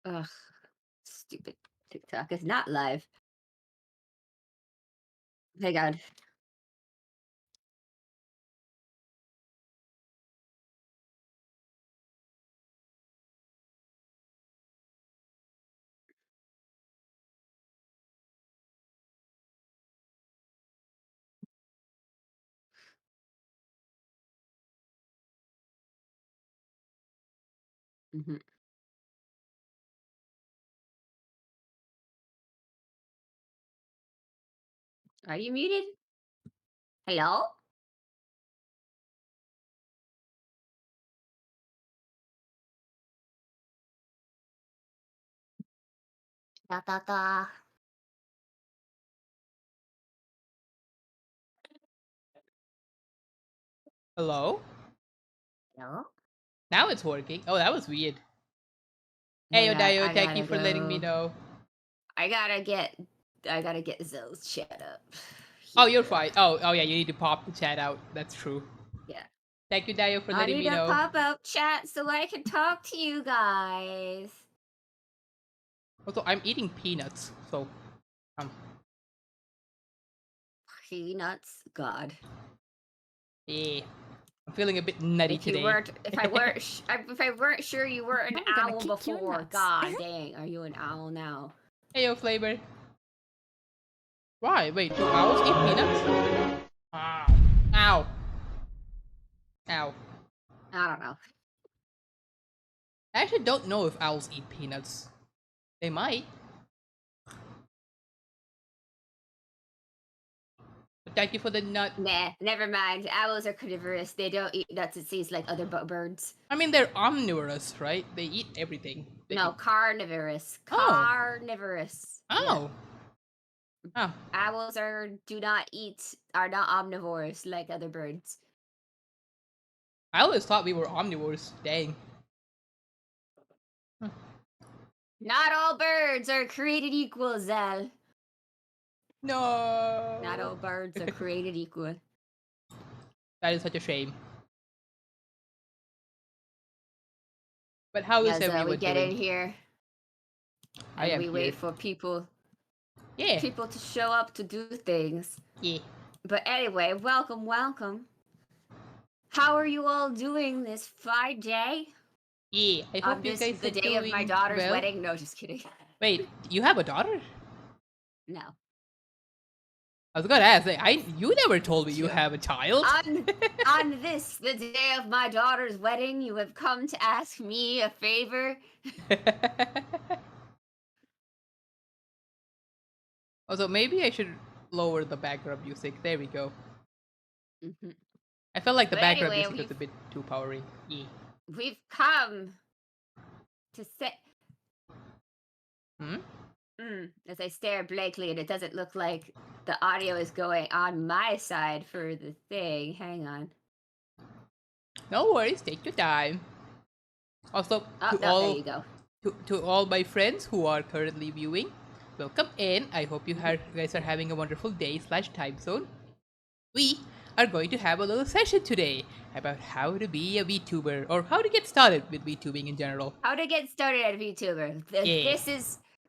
Ugh, stupid TikTok is not live. Thank God. Mhm. Are you muted? Hello? Da da da. Hello? Hello? Now it's working. Oh, that was weird. Hey, Hang on, Odayo, I thank you gotta for letting me go. know. I gotta get I gotta get Zoe's chat up Oh, you're here. fine. Oh, yeah, you need to pop the chat out. That's true. Yeah. Thank you, Dayo, for I letting need me to know. pop up chat so I can talk to you guys. Also, I'm eating peanuts, so um, Peanuts, God. yeah, I'm feeling a bit nutty If you today. weren't, if I weren't, if I weren't sure you were an I'm gonna owl kick your before, nuts. God dang, are you an owl now? Hey, yo, Flavor. Why? Wait, do owls eat peanuts? Ow. Ow. Ow. I don't know. I actually don't know if owls eat peanuts. They might. But thank you for the nut. Nah, never mind. Owls are carnivorous. They don't eat nuts and seeds like other birds. I mean, they're omnivorous, right? They eat everything. They No, eat... carnivorous. Oh. Carnivorous. Yeah. Oh. Oh. Owls are not omnivores like other birds. I always thought we were omnivores. Dang. Not all birds are created equal, Zal. Not No. all birds are created equal. That is such a shame. But how is As we everyone get in doing? here I and am we here. wait for Yeah. people to show up to do things. Yeah. But anyway, welcome, welcome. How are you all doing this Friday? Yeah. I On hope you this guys the are day of my doing daughter's well. wedding? No, just kidding. Wait, you have a daughter? No. I was gonna ask. You never told me you Sure. have a child. On this, the day of my daughter's wedding, you have come to ask me a favor. Also, maybe I should lower the background music. There we go. Mhm. I felt like the But background anyway, music was a bit too powery. Yeah. we've come to say. Hmm? As I stare blankly, and it doesn't look like the audio is going on my side for the thing. Hang on. No worries. Take your time. Also, Oh, to no, there all you go. to all my friends who are currently viewing, welcome in. I hope you guys are having a wonderful day slash time zone. We are going to have a little session today about how to be a VTuber or how to get started with VTubing in general. How to get started at VTuber. Yeah.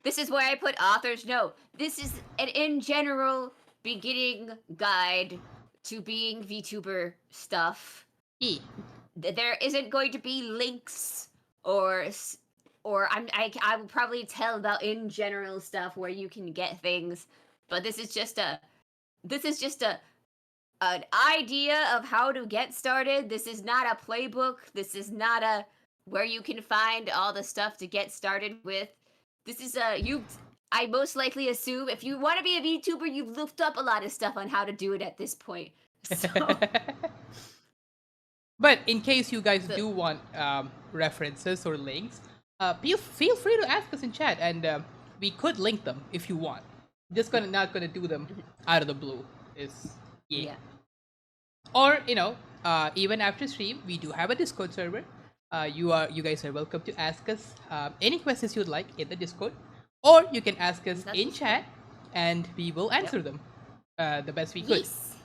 This is where I put author's note. This is an in general beginning guide to being VTuber stuff. Yeah. There isn't going to be links or I will probably tell about in general stuff where you can get things, but this is just a an idea of how to get started. This is not a playbook. This is not a where you can find all the stuff to get started with. This is a you I most likely assume if you want to be a VTuber, you've looked up a lot of stuff on how to do it at this point. So, But in case you guys so do want references or links, feel free to ask us in chat, and we could link them if you want. Just gonna not gonna do them out of the blue. Is yeah. Yeah. Or even after stream, we do have a Discord server. You guys are welcome to ask us any questions you'd like in the Discord, or you can ask us That's in for chat, sure. and we will answer Yep. them the best we could. Yes.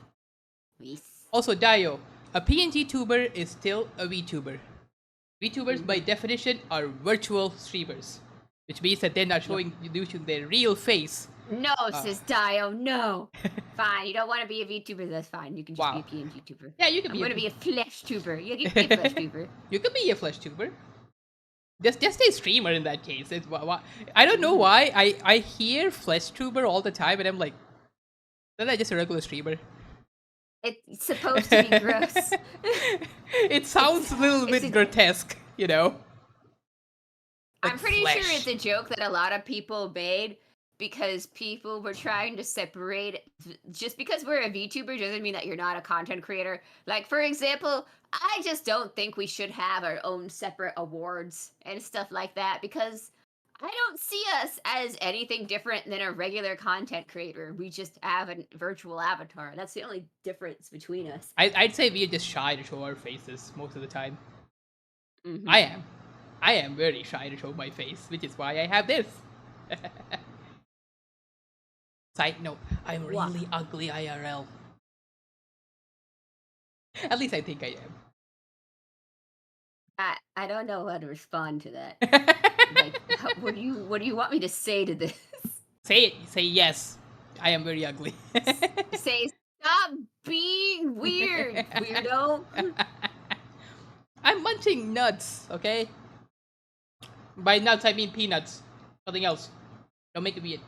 Yes. Also, Dio, a PNG tuber is still a VTuber. VTubers, by Mm-hmm. definition, are virtual streamers, which means that they're not Yep. showing their real face. No, Uh, says Dio, no. Fine, you don't want to be a VTuber, that's fine. You can just be wow. a PNG tuber. Yeah, you could I'm be going to be a flesh tuber. You can be a flesh tuber. you could be a flesh tuber. Just a streamer in that case. I don't know why I hear flesh tuber all the time, and I'm like, isn't that just a regular streamer? It's supposed to be gross. It sounds a little bit grotesque, you know. I'm Like pretty sure flesh. it's a joke that a lot of people made because people were trying to separate. Just because we're a VTuber doesn't mean that you're not a content creator. Like, for example, I just don't think we should have our own separate awards and stuff like that because I don't see us as anything different than a regular content creator. We just have a virtual avatar. That's the only difference between us. I'd say we're just shy to show our faces most of the time. Mm-hmm. I am. I am very shy to show my face, which is why I have this. Side note, I'm What? really ugly IRL. At least I think I I don't know how to respond to that. am. Like, what do you want me to say to this? Say it. Say yes. I am very ugly. Say stop being weird, weirdo. I'm munching nuts, okay? By nuts, I mean peanuts. Nothing else. Don't make it weird.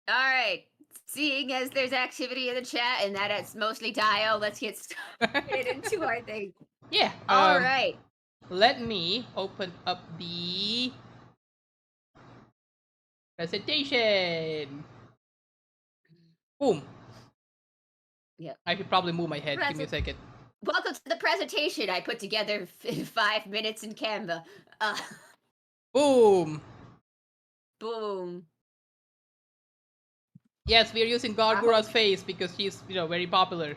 All right. Seeing as there's activity in the chat and that it's mostly Dio, let's get started into our thing. Yeah. All right. Let me open up the presentation. Boom. Yep. I should probably move my head. Give me a second. Welcome to the presentation I put together in 5 minutes in Canva. Boom. Boom. Yes, we are using Gargura's face because she's, very popular,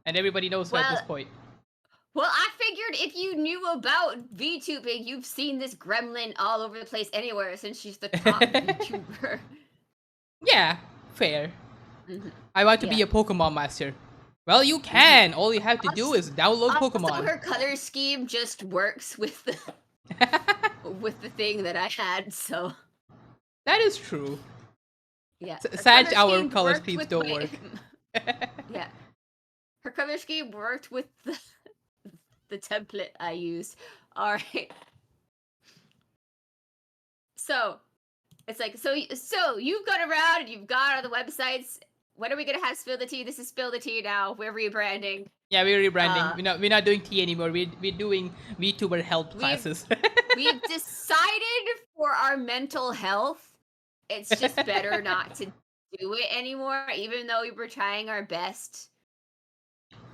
and everybody knows her at this point. Well, I figured if you knew about VTubing, you've seen this gremlin all over the place anywhere since she's the top VTuber. Yeah, fair. Mm-hmm. I want to be a Pokemon master. Well, you can. All you have to do is download Pokemon. Also, her color scheme just works with the with the thing that I had. So that is true. Yeah, Sad our color schemes don't work. Yeah, her color scheme worked with the template I used. All right. So it's like so you've gone around and you've gone on the websites. When are we gonna have Spill the Tea? This is Spill the Tea now. We're rebranding. Yeah, we're rebranding. We're not doing tea anymore. We're doing VTuber health classes. We've decided for our mental health, it's just better not to do it anymore. Even though we were trying our best.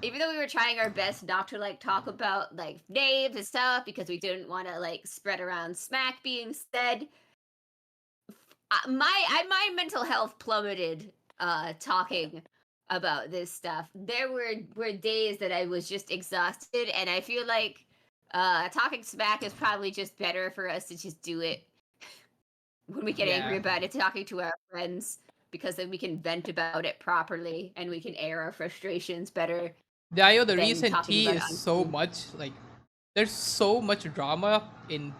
Even though we were trying our best not to talk about names and stuff because we didn't want to spread around smack being said. My mental health plummeted talking about this stuff. There were days that I was just exhausted, and I feel like talking smack is probably just better for us to just do it when we get angry about it, talking to our friends, because then we can vent about it properly and we can air our frustrations better. Dio, the recent tea is so much there's so much drama in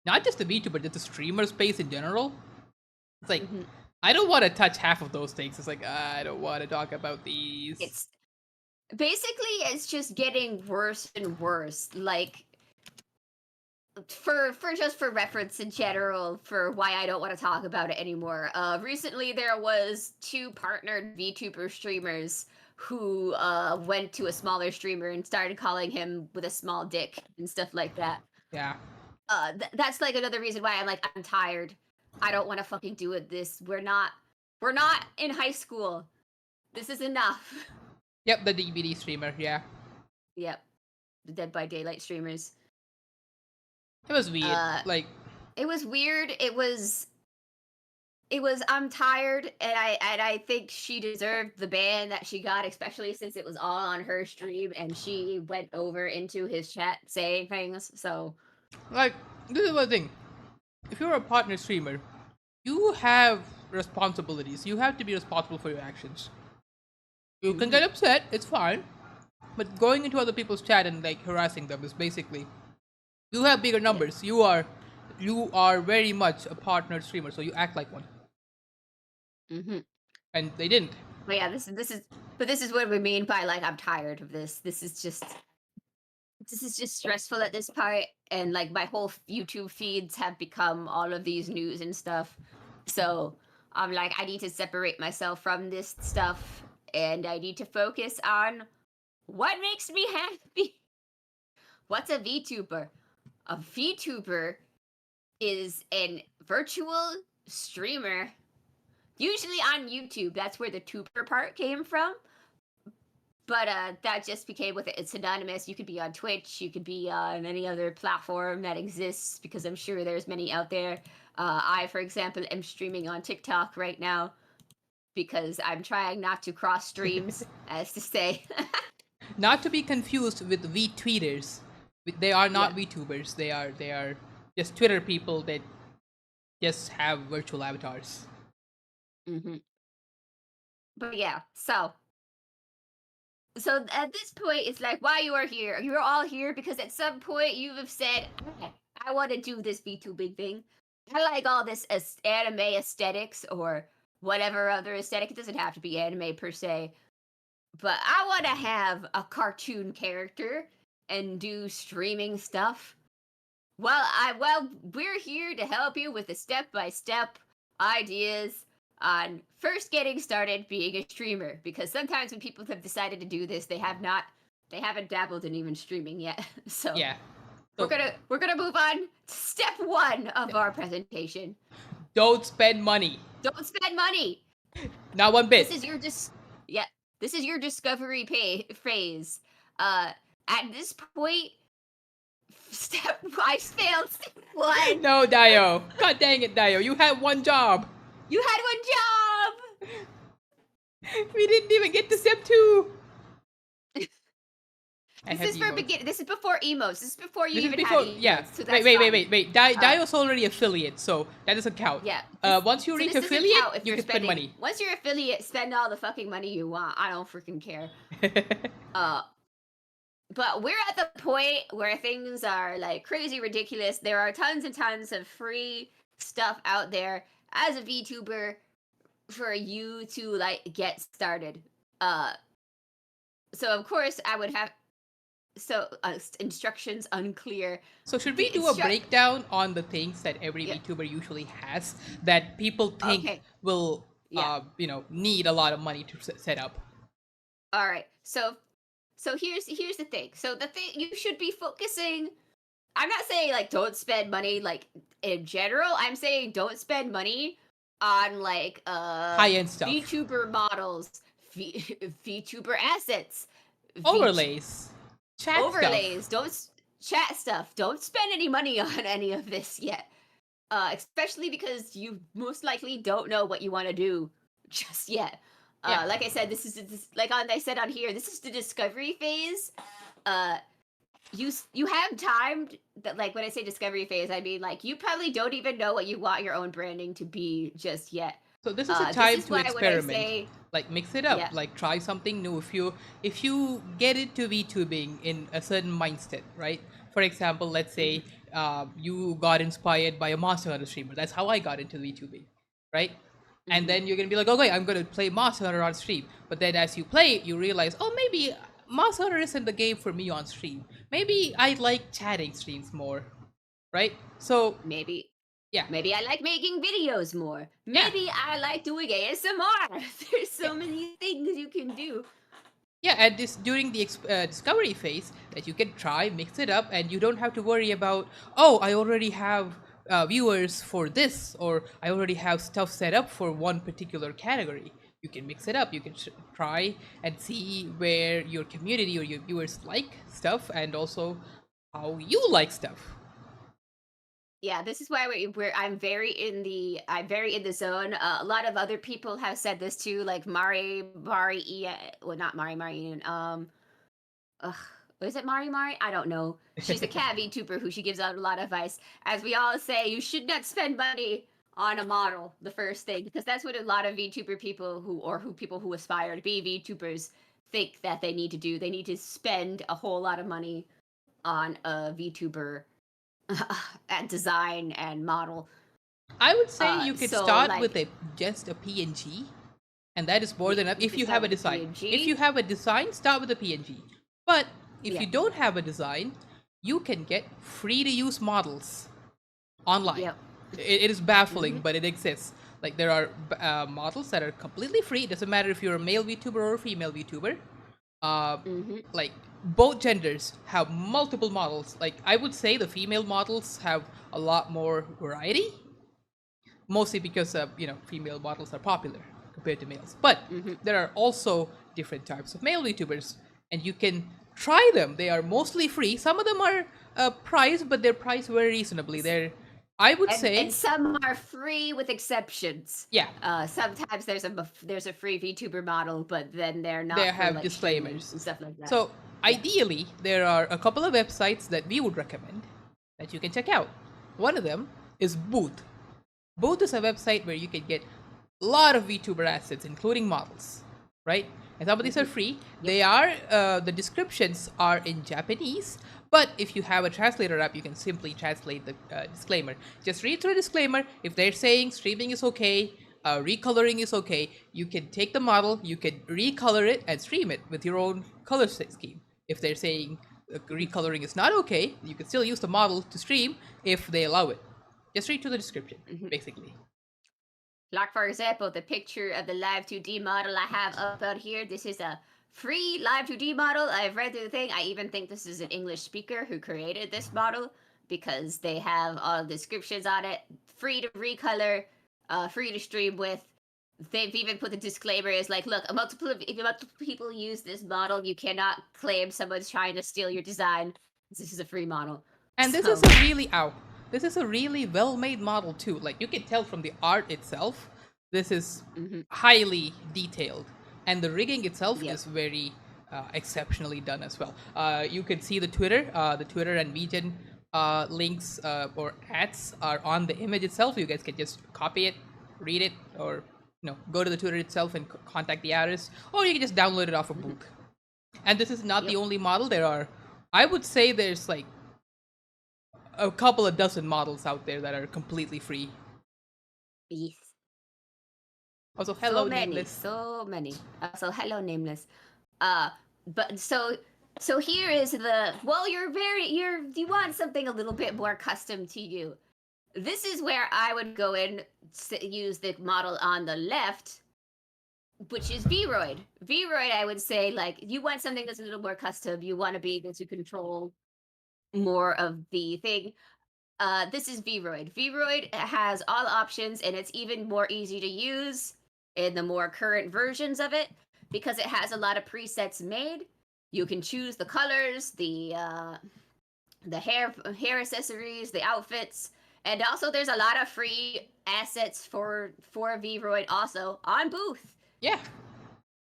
not just the VTuber, but just the streamer space in general. It's like I don't want to touch half of those things. It's like I don't want to talk about these. It's just getting worse and worse. For reference in general, for why I don't want to talk about it anymore. Recently there was 2 partnered VTuber streamers who went to a smaller streamer and started calling him with a small dick and stuff like that. Yeah. That's another reason why I'm tired. I don't want to fucking do it. We're not in high school. This is enough. Yep, the DVD streamer, yeah. Yep. The Dead by Daylight streamers. It was weird. Uh, Like, it was weird. It was I'm tired, and I think she deserved the ban that she got, especially since it was all on her stream and she went over into his chat saying things. So like this is the thing. If you're a partner streamer, you have responsibilities. You have to be responsible for your actions. You can mhm, get upset, it's fine. But going into other people's chat and like harassing them is basically you have bigger yeah, numbers. You are very much a partner streamer, so you act like one. hmm. And they didn't. But yeah, this is what we mean by like I'm tired of this. This is just stressful at this part, and like my whole YouTube feeds have become all of these news and stuff. So I'm like, I need to separate myself from this stuff, and I need to focus on what makes me happy. What's a VTuber? A VTuber is an virtual streamer, usually on YouTube. That's where the tuber part came from. But that just became with it. It's synonymous. You could be on Twitch. You could be on any other platform that exists because I'm sure there's many out there. I, for example, am streaming on TikTok right now because I'm trying not to cross streams, as to say. Not to be confused with VTweeters. They are Yeah. not VTubers. They are just Twitter people that just have virtual avatars. Hmm. But yeah, so at this point, it's like why you are here. You're all here because at some point you have said, "Okay, I want to do this VTubing thing. I like all this anime aesthetics or whatever other aesthetic. It doesn't have to be anime per se, but I want to have a cartoon character and do streaming stuff. Well, we're here to help you with the step-by-step ideas on first getting started being a streamer because sometimes when people have decided to do this, they haven't dabbled in even streaming yet. So, Yeah. we're So going to we're going to move on to step 1 of our presentation. don't spend money. Don't spend money. Not one This bit. is your yeah, this is your discovery phase. Uh at this point, I failed step 1. No, Dio. God dang it, Dio. You had one job. You had one job. We didn't even get to step 2. I This have is for emotes. begin. This is before emotes. This is before you This is even had before, yeah. emotes. So Wait, that's wait, wait, fine. wait, wait. Dio's already affiliate, so that doesn't count. Yeah. Once you So reach this doesn't affiliate, count if you you're can spend spending. money. Once you're affiliate, spend all the fucking money you want. I don't freaking care. Uh, but we're at the point where things are like crazy ridiculous. There are tons and tons of free stuff out there as a VTuber for you to like get started. Uh, so of course I would have instructions unclear. So should we The do a instruct. breakdown on the things that every Yeah. VTuber usually has that people think Okay. will, Yeah. need a lot of money to set up? All right. So here's the thing. So the thing you should be focusing. I'm not saying like don't spend money like in general. I'm saying don't spend money on like High-end stuff. VTuber models, VTuber assets, Overlays. Chat stuff. overlays. Chat stuff. Don't spend any money on any of this yet. Especially because you most likely don't know what you want to do just yet. Yeah. Like I said, I said on here, this is the discovery phase. Uh, you have time that like when I say discovery phase, I mean like you probably don't even know what you want your own branding to be just yet. So this is a This time is to why when I experiment. say Like mix it up. yeah, Like try something new. If you get into VTubing in a certain mindset, right? For example, let's mhm, say you got inspired by a Monster Hunter streamer. That's how I got into VTubing, right? And mhm, then you're gonna be like, okay, I'm gonna play Monster Hunter on stream. But then as you play it, you realize, oh, maybe Monster Hunter isn't the game for me on stream. Maybe I like chatting streams more, right? So maybe yeah, maybe I like making videos more. yeah. Maybe I like doing ASMR. There's Yeah. so many things you can do. Yeah, and this during the discovery phase that you can try, mix it up, and you don't have to worry about, oh, I already have viewers for this, or I already have stuff set up for one particular category. You can mix it up. You can try and see where your community or your viewers like stuff, and also how you like stuff. Yeah, this is why where I'm very in the zone. A lot of other people have said this too, like Mari well, not Mari Ian, ugh, is it Mari? I don't know. She's a cat VTuber who she gives out a lot of advice. As we all say, you should not spend money on a model, the first thing, because that's what a lot of VTuber people who people who aspire to be VTubers think that they need to do. They need to spend a whole lot of money on a VTuber at design and model. I would say you could So start with like a just a PNG, and that is more yeah, than enough you if could you have start a with a design. If you PNG. have a design, start with a PNG. But if Yeah. you don't have a design, you can get free to use models online. Yep. It is baffling, Mm-hmm. but it exists. Like there are models that are completely free. It doesn't matter if you're a male VTuber or a female VTuber. Uh, Mm-hmm. like both genders have multiple models. Like I would say the female models have a lot more variety, mostly because female models are popular compared to males. But Mm-hmm. there are also different types of male VTubers, and you can try them. They are mostly free. Some of them are priced, but they're priced very reasonably. They're, I would And say, some are free with exceptions. yeah, Sometimes there's a free VTuber model, but then they're they not for have like streaming disclaimers. and stuff like that. So Yeah. ideally, there are a couple of websites that we would recommend that you can check out. One of them is Booth. Booth is a website where you can get a lot of VTuber assets, including models, right? And some of these are Mm-hmm. free. Yep. They are the descriptions are in Japanese, but if you have a translator app, you can simply translate the disclaimer. Just read through the disclaimer. If they're saying streaming is okay, recoloring is okay, you can take the model, you can recolor it, and stream it with your own color scheme. If they're saying recoloring is not okay, you can still use the model to stream if they allow it. Just read through the description, Mm-hmm. basically. Like for example, the picture of the Live 2D model I have up out here. This is a free Live 2D model. I've read through the thing. I even think this is an English speaker who created this model because they have all the descriptions on it. Free to recolor, free to stream with. They've even put the disclaimer is like, look, if multiple people use this model, you cannot claim someone's trying to steal your design. This is a free model. And this is So, a really ow. This is a really well-made model too. Like you can tell from the art itself, this is mm-hmm. highly detailed, and the rigging itself Yep. is very exceptionally done as well. You can see the Twitter and VGen links or ads are on the image itself. You guys can just copy it, read it, or go to the Twitter itself and contact the artist, or you can just download it off a Mm-hmm. Booth. And this is not the Yep. only model. There are, I would say, there's like a couple of dozen models out there that are completely free. Yes. Also, So hello, many, nameless. so many. So hello, nameless. Uh, but so here is the well. You want something a little bit more custom to you. This is where I would go and use the model on the left, which is Vroid. Vroid, I would say, like you want something that's a little more custom. You want to be able to control more of the thing. This is Vroid. Vroid has all options, and it's even more easy to use in the more current versions of it because it has a lot of presets made. You can choose the colors, the hair accessories, the outfits, and also there's a lot of free assets for Vroid also on Booth. Yeah.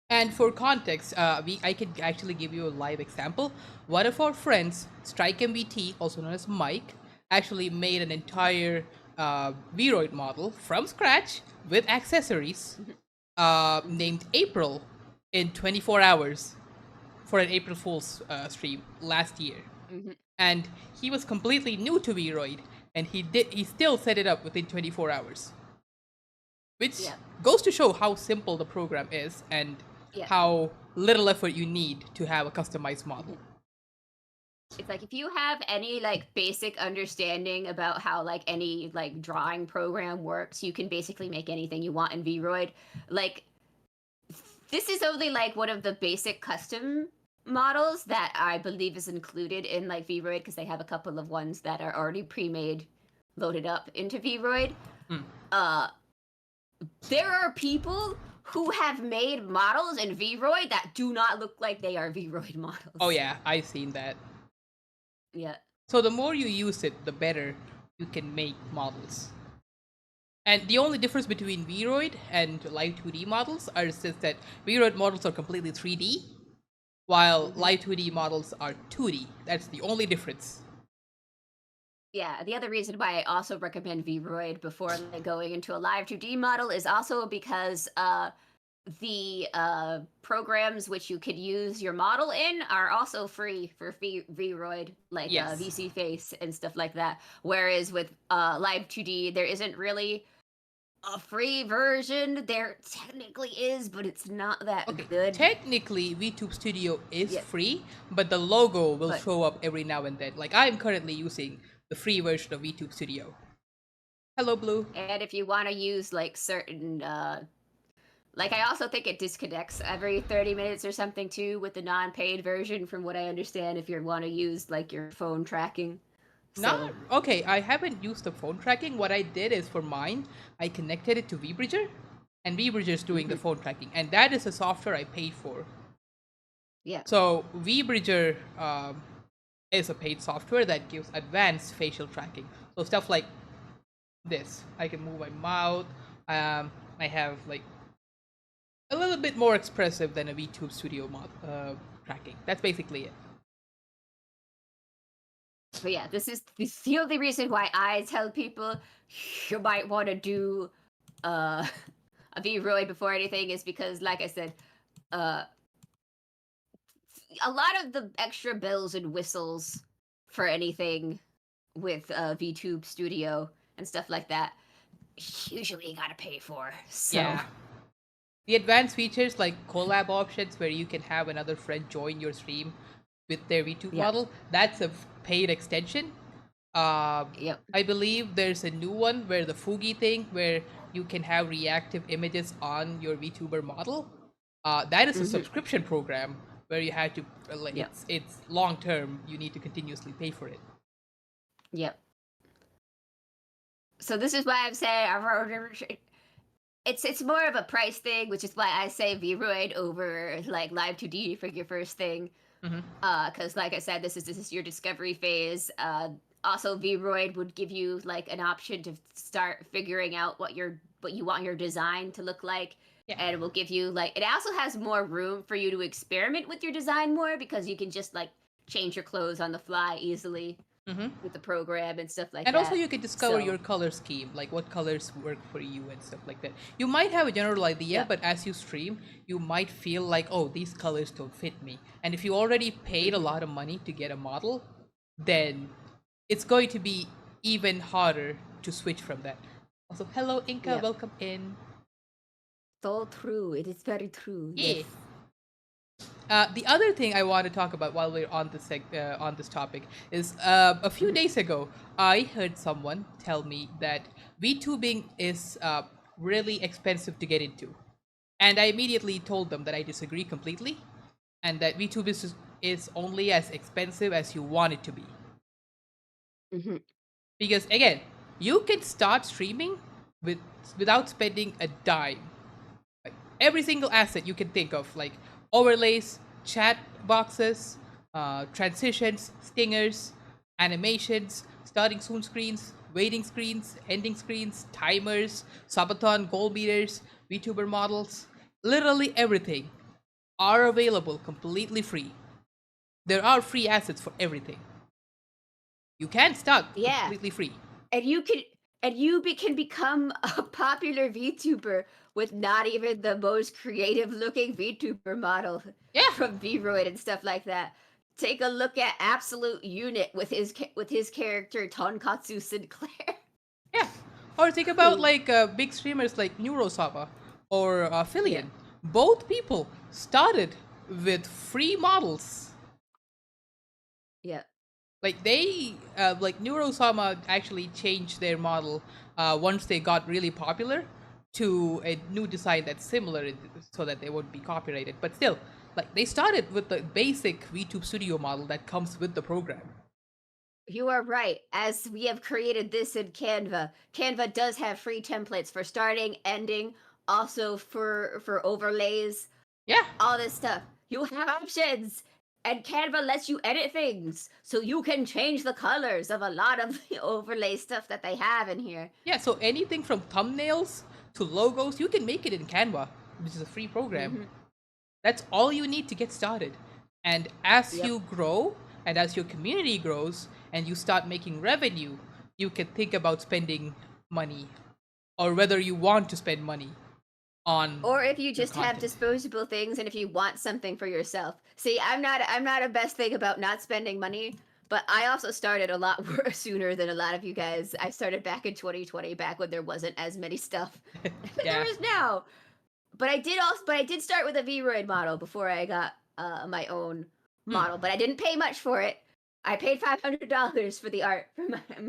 And for context, I could actually give you a live example. One of our friends, Strike MBT, also known as Mike, actually made an entire Vroid model from scratch with accessories named April in 24 hours for an April Fool's stream last year. Mm-hmm. And he was completely new to Vroid, and he still set it up within 24 hours, which Yeah, goes to show how simple the program is and yeah. how little effort you need to have a customized model. It's like if you have any like basic understanding about how like any like drawing program works, you can basically make anything you want in Vroid. Like this is only like one of the basic custom models that I believe is included in like Vroid because they have a couple of ones that are already pre-made loaded up into Vroid. Mm. Uh there are people who have made models in Vroid that do not look like they are Vroid models. Oh yeah, I've seen that. Yeah. So the more you use it, the better you can make models. And the only difference between Vroid and Live 2D models are just that Vroid models are completely 3D, while Hmm. Live 2D models are 2D. That's the only difference. Yeah, the other reason why I also recommend Vroid before like going into a live 2D model is also because the programs which you could use your model in are also free for Vroid, like Yes. VC Face and stuff like that. Whereas with live 2D, there isn't really a free version. There technically is, but it's not that Okay, good. technically VTube Studio is Yeah, free, but the logo will but show up every now and then. Like I'm currently using the free version of VTube Studio. Hello, Blue. and if you want to use like certain like I also think it disconnects every 30 minutes or something too with the non-paid version from what I understand if you want to use like your phone tracking. Not So, okay. I haven't used the phone tracking. What I did is for mine, I connected it to VBridger, and VBridger is doing the mhm, phone tracking, and that is a software I paid for. yeah. So VBridger is a paid software that gives advanced facial tracking. So stuff like this, I can move my mouth. I have like a little bit more expressive than a VTube Studio tracking. That's basically it. But yeah, this is the only reason why I tell people you might want to do uh a V-Roy before anything is because like I said, uh a lot of the extra bells and whistles for anything with VTube Studio and stuff like that usually you gotta pay for. So, Yeah. The advanced features like collab options where you can have another friend join your stream with their VTube yeah, model, that's a paid extension. Uh, yep. I believe there's a new one where the Fugi thing where you can have reactive images on your VTuber model. That is a Hmm. subscription program where you have to like Yep. it's long term. You need to continuously pay for it. Yep. So this is why I'm saying it's more of a price thing, which is why I say Vroid over like Live 2D for your first thing. Hmm. Because like I said, this is your discovery phase. Also, Vroid would give you like an option to start figuring out what you want your design to look like, Yeah. and it will give you like it also has more room for you to experiment with your design more because you can just like change your clothes on the fly easily Hmm. with the program and stuff like And also, that. you can discover So your color scheme, like what colors work for you and stuff like that. You might have a general idea, yeah. but as you stream, you might feel like, oh, these colors don't fit me. And if you already paid a Hmm. lot of money to get a model, then it's going to be even harder to switch from that. Also, hello, Inca, Yeah. welcome in. So true. It is very true. Yes. Yeah. The other thing I want to talk about while we're on on this topic is a few Mhm. days ago I heard someone tell me that VTubing is really expensive to get into, and I immediately told them that I disagree completely, and that VTube is only as expensive as you want it to be. Mhm. Because again, you can start streaming with without spending a dime. Like every single asset you can think of, like overlays, chat boxes, transitions, stingers, animations, starting soon screens, waiting screens, ending screens, timers, subathon goal meters, VTuber models, literally everything are available completely free. There are free assets for everything. You can start Yeah. completely free. And can become a popular VTuber with not even the most creative looking VTuber model Yeah, from Vroid and stuff like that. Take a look at Absolute Unit with his character Tonkatsu Sinclair. yeah. Or think about Who like big streamers like Neurosaba or yeah. Filian. Both people started with free models. Yeah. Like like Neurosama actually changed their model once they got really popular to a new design that's similar so that they won't be copyrighted. But still, like they started with the basic VTube Studio model that comes with the program. You are right. As we have created this in Canva, Canva does have free templates for starting, ending, also for overlays, Yeah, all this stuff. You have options. and Canva lets you edit things, so you can change the colors of a lot of the overlay stuff that they have in here. Yeah, so anything from thumbnails to logos, you can make it in Canva, which is a free program. That's all you need to get started. And as Yep. you grow and as your community grows and you start making revenue, you can think about spending money or whether you want to spend money on Or if you your just have content. disposable things and if you want something for yourself. See, I'm not a best thing about not spending money, but I also started a lot sooner than a lot of you guys. I started back in 2020, back when there wasn't as many stuff that there Yeah. is now. But I did start with a Vroid model before I got my own Hmm. model, but I didn't pay much for it. I paid $500 for the art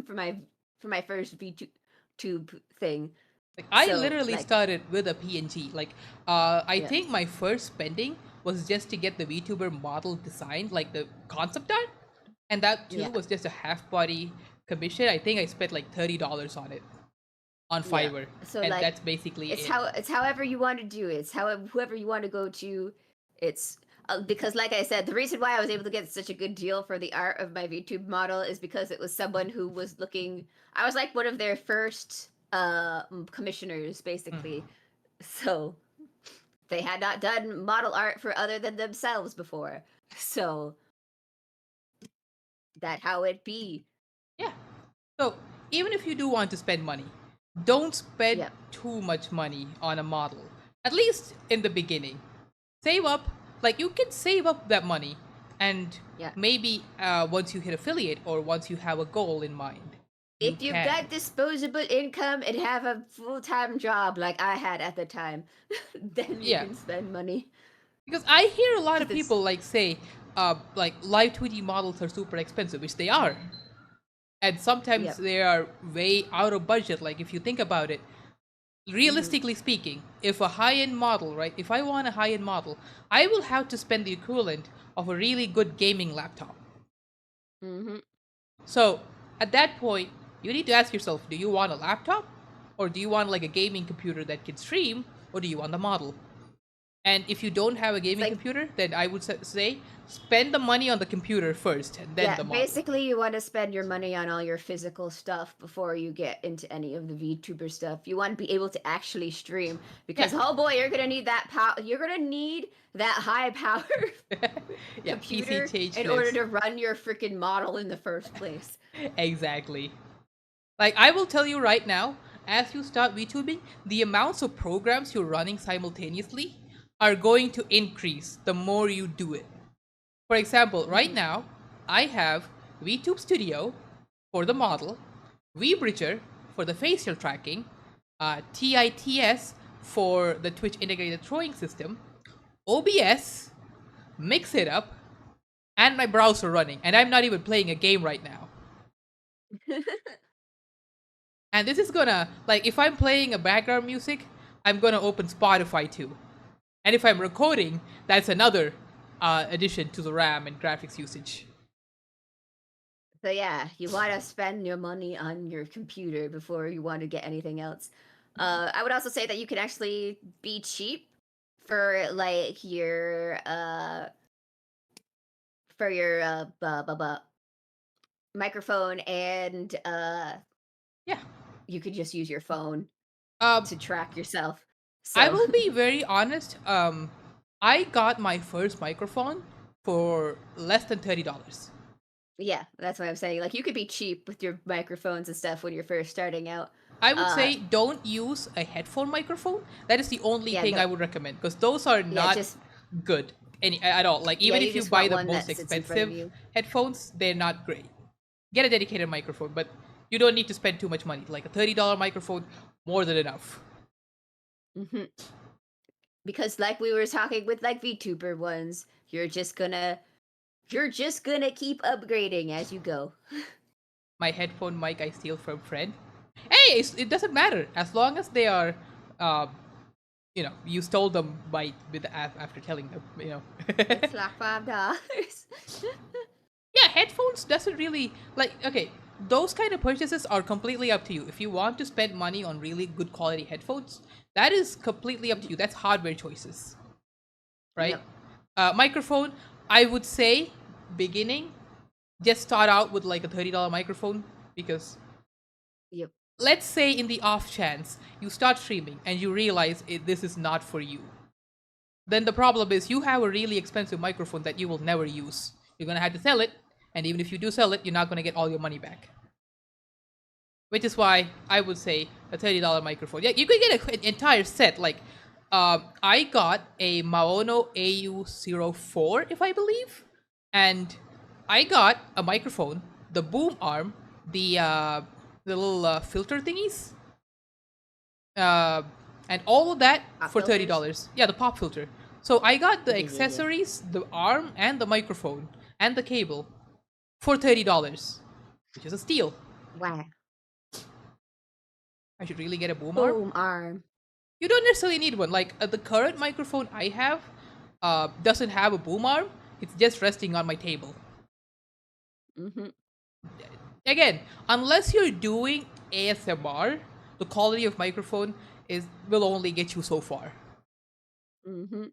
for my first VTube thing. Like I So literally like started with a PNG. Like I yeah. think my first spending was just to get the VTuber model designed, like the concept art. And that too Yeah. was just a half body commission. I think I spent like $30 on it on Yeah. Fiverr. So And like that's basically it's it. how it's however you want to do it. It's how whoever you want to go to. It's because like I said, the reason why I was able to get such a good deal for the art of my VTube model is because it was someone who was looking. I was like one of their first commissioners Mm. basically. So they had not done model art for other than themselves before. So that how it be. Yeah. So even if you do want to spend money, don't spend Yep. too much money on a model. At least in the beginning. Save up, like you can save up that money and Yeah. maybe once you hit affiliate or once you have a goal in mind, you If you've can. got disposable income and have a full-time job like I had at the time, then you Yeah, can spend money. because I hear a lot of Cause it's people like say, like live 2D models are super expensive, which they are, and sometimes yep. they are way out of budget. Like if you think about it, Mm-hmm. realistically speaking, if a high-end model, right? If I want a high-end model, I will have to spend the equivalent of a really good gaming laptop. Mm-hmm. So at that point, you need to ask yourself: do you want a laptop, or do you want like a gaming computer that can stream, or do you want the model? And if you don't have a It's gaming like computer, then I would say spend the money on the computer first and then yeah, the model. basically you want to spend your money on all your physical stuff before you get into any of the VTuber stuff. You want to be able to actually stream Yeah, because oh boy, you're gonna need that power. You're gonna need that high power yeah. PC computer change in order lives. to run your freaking model in the first place. Exactly. Like I will tell you right now, as you start VTubing, the amounts of programs you're running simultaneously are going to increase the more you do it. For example, right Mm-hmm. now, I have VTube Studio for the model, VBridger for the facial tracking, TITS for the Twitch integrated throwing system, OBS, Mix It Up, and my browser running. And I'm not even playing a game right now. And this is gonna, like, if I'm playing a background music, I'm gonna open Spotify too. And if I'm recording, that's another addition to the RAM and graphics usage. So yeah, you want to spend your money on your computer before you want to get anything else. I would also say that you can actually be cheap for like your microphone and Yeah. you could just use your phone Um, to track yourself. I So will be very honest. I got my first microphone for less than $30. yeah, that's what I'm saying. Like you could be cheap with your microphones and stuff when you're first starting out. I would Uh say don't use a headphone microphone. That is the only yeah, thing no, I would recommend because those are yeah, not just good any at all. Like yeah, even you if you just buy want the one most that sits in front of expensive you. headphones, they're not great. Get a dedicated microphone, but you don't need to spend too much money. Like a $30 microphone, more than enough. Hmm. Because like we were talking with like VTuber ones, you're just gonna keep upgrading as you go. My headphone mic I steal from friend. Hey, it doesn't matter as long as they are, uh, you stole them by with after telling them, It's like $5. Yeah, headphones doesn't really like. Okay, those kind of purchases are completely up to you. If you want to spend money on really good quality headphones, that is completely up to you. That's hardware choices, right? Yep. Microphone. I would say beginning, just start out with like a $30 microphone because Yep. let's say in the off chance you start streaming and you realize this is not for you, then the problem is you have a really expensive microphone that you will never use. You're gonna have to sell it, and even if you do sell it, you're not gonna get all your money back. Which is why I would say a $30 microphone. Yeah, you could get an entire set. Like, I got a Maono AU04, if I believe, and I got a microphone, the boom arm, the little filter thingies, uh, and all of that Pop for filters. $30. Yeah, the pop filter. So I got the Yeah, yeah, yeah. accessories, the arm, and the microphone, and the cable for $30, which is a steal. Wow. I should really get a boom arm. Boom arm. You don't necessarily need one. Like the current microphone I have doesn't have a boom arm. It's just resting on my table. Mm-hmm. Again, unless you're doing ASMR, the quality of microphone will only get you so far. Mm-hmm.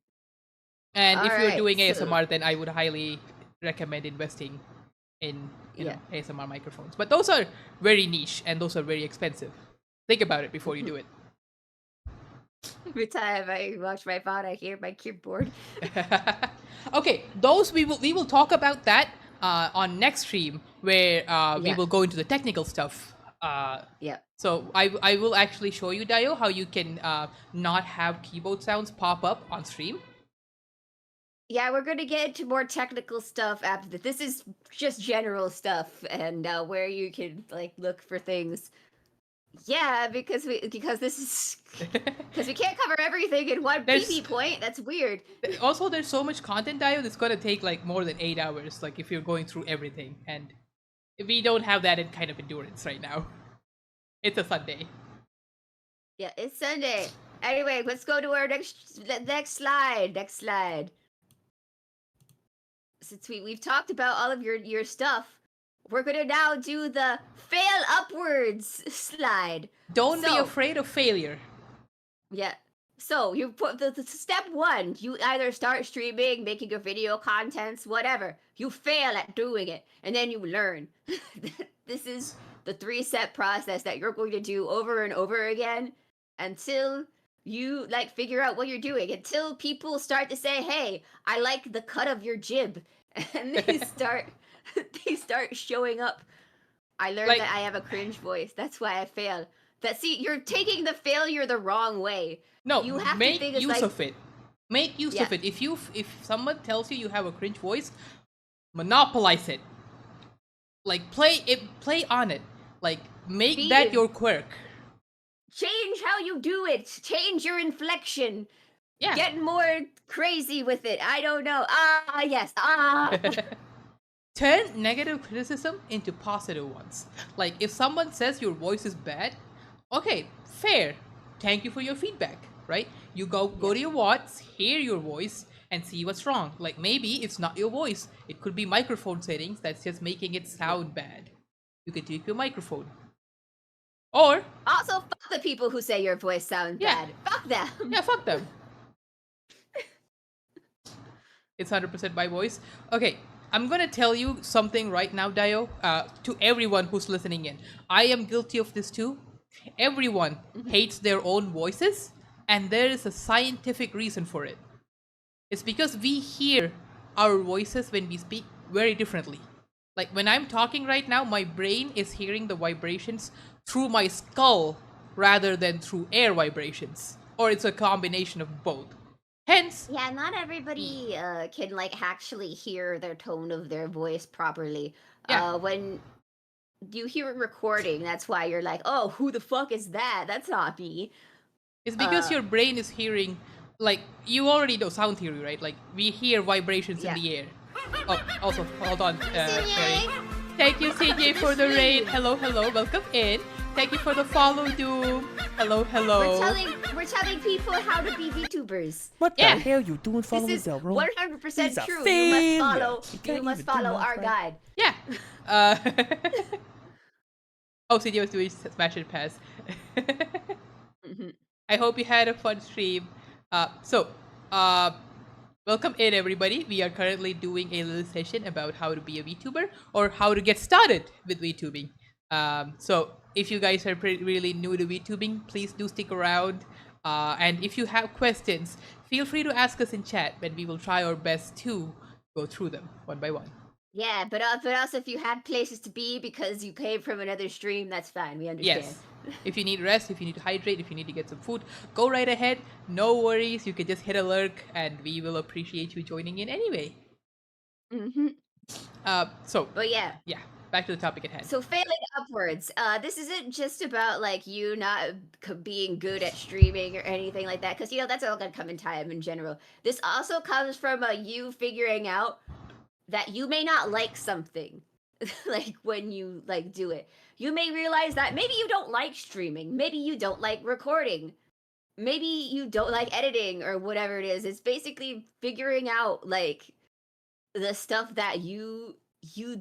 And All if you're right. doing So ASMR, then I would highly recommend investing in yeah. ASMR microphones. But those are very niche and those are very expensive. Think about it before you do it. Every time I watch my phone, I hear my keyboard. Okay, those we will talk about that on next stream where we Yeah. will go into the technical stuff. Yeah. So I will actually show you, Dio, how you can not have keyboard sounds pop up on stream. Yeah, we're gonna get into more technical stuff after this. This is just general stuff and where you can like look for things. Yeah, because this is because we can't cover everything in one There's PP point. That's weird. also there's so much content, Dio, that's gonna take like more than 8 hours. Like if you're going through everything, and we don't have that in kind of endurance right now. It's a Sunday. Yeah, it's Sunday. Anyway, let's go to our next slide. Next slide. Since we've talked about all of your stuff, we're gonna now do the fail upwards slide. Don't be So- afraid of failure. Yeah. So you put the step one. You either start streaming, making your video contents, whatever. You fail at doing it, and then you learn. This is the 3-step process that you're going to do over and over again until you like figure out what you're doing. Until people start to say, "Hey, I like the cut of your jib," and they start showing up. I learned Like- that I have a cringe voice. That's why I failed. See, you're taking the failure the wrong way. No, You have to make think it's use like- of it. Make use Yeah. of it. If someone tells you you have a cringe voice, monopolize it. Like play on it. Like make Be that it. your quirk. Change how you do it. Change your inflection. Yeah. Get more crazy with it. I don't know. Ah, yes. Ah. Turn negative criticism into positive ones. Like if someone says your voice is bad, okay, fair. Thank you for your feedback, right? You go to your watts, hear your voice, and see what's wrong. Like maybe it's not your voice. It could be microphone settings that's just making it sound bad. You can tweak your microphone. Or Also, fuck the people who say your voice sounds Yeah. bad. Fuck them. yeah, fuck them. It's 100% my voice. Okay, I'm gonna tell you something right now, Dio. To everyone who's listening in, I am guilty of this too. Everyone hates their own voices, and there is a scientific reason for it. It's because we hear our voices when we speak very differently. Like when I'm talking right now, my brain is hearing the vibrations through my skull rather than through air vibrations. Or it's a combination of both. Hence, Yeah, not everybody can like actually hear their tone of their voice properly. Yeah. When you hear a recording, that's why you're like, "Oh, who the fuck is that? That's not me." it's because Uh, your brain is hearing, like, you already know sound theory, right? Like, we hear vibrations Yeah. in the air. Oh, also, hold on, CJ. Mary. Thank you, CJ, for the raid. Hello, hello, welcome in. Thank you for the follow, Doom. Hello, hello. We're telling people how to be VTubers. What Yeah. the hell you doing This following is Del Bro? 100% He's a true. failure. You must follow. He You can't must even do follow math our right. guide. Yeah. Uh, oh, CJ was doing Smash and Pass. Mhm. I hope you had a fun stream. So, Welcome in, everybody. We are currently doing a little session about how to be a VTuber or how to get started with VTubing. So, if you guys are really new to VTubing, please do stick around. And if you have questions, feel free to ask us in chat, and we will try our best to go through them one by one. Yeah, but also if you have places to be because you came from another stream, that's fine. We understand. Yes. If you need rest, if you need to hydrate, if you need to get some food, go right ahead. No worries. You can just hit a lurk, and we will appreciate you joining in anyway. Hmm. So, But yeah, yeah, back to the topic at hand. so failing upwards. This isn't just about like you not being good at streaming or anything like that, because that's all gonna come in time in general. This also comes from you figuring out that you may not like something, like when you like do it. You may realize that maybe you don't like streaming, maybe you don't like recording, maybe you don't like editing or whatever it is. It's basically figuring out like the stuff that you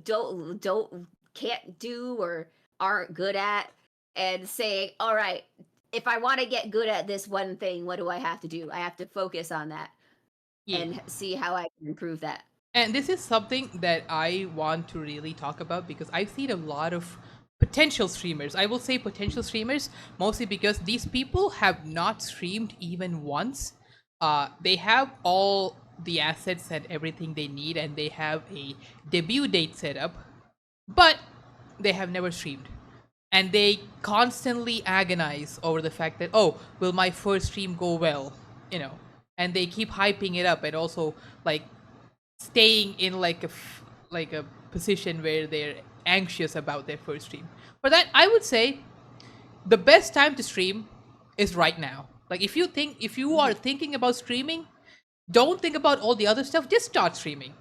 don't can't do or aren't good at, and saying, all right, if I want to get good at this one thing, what do I have to do? I have to focus on that Yeah. and see how I can improve that. And this is something that I want to really talk about because I've seen a lot of potential streamers. I will say potential streamers mostly because these people have not streamed even once. They have all the assets and everything they need, and they have a debut date set up, but they have never streamed. And they constantly agonize over the fact that, oh, will my first stream go well? You know, and they keep hyping it up and also like staying in like a position where they're anxious about their first stream. For that, I would say the best time to stream is right now. Like if you are Mhm. thinking about streaming, don't think about all the other stuff. Just start streaming,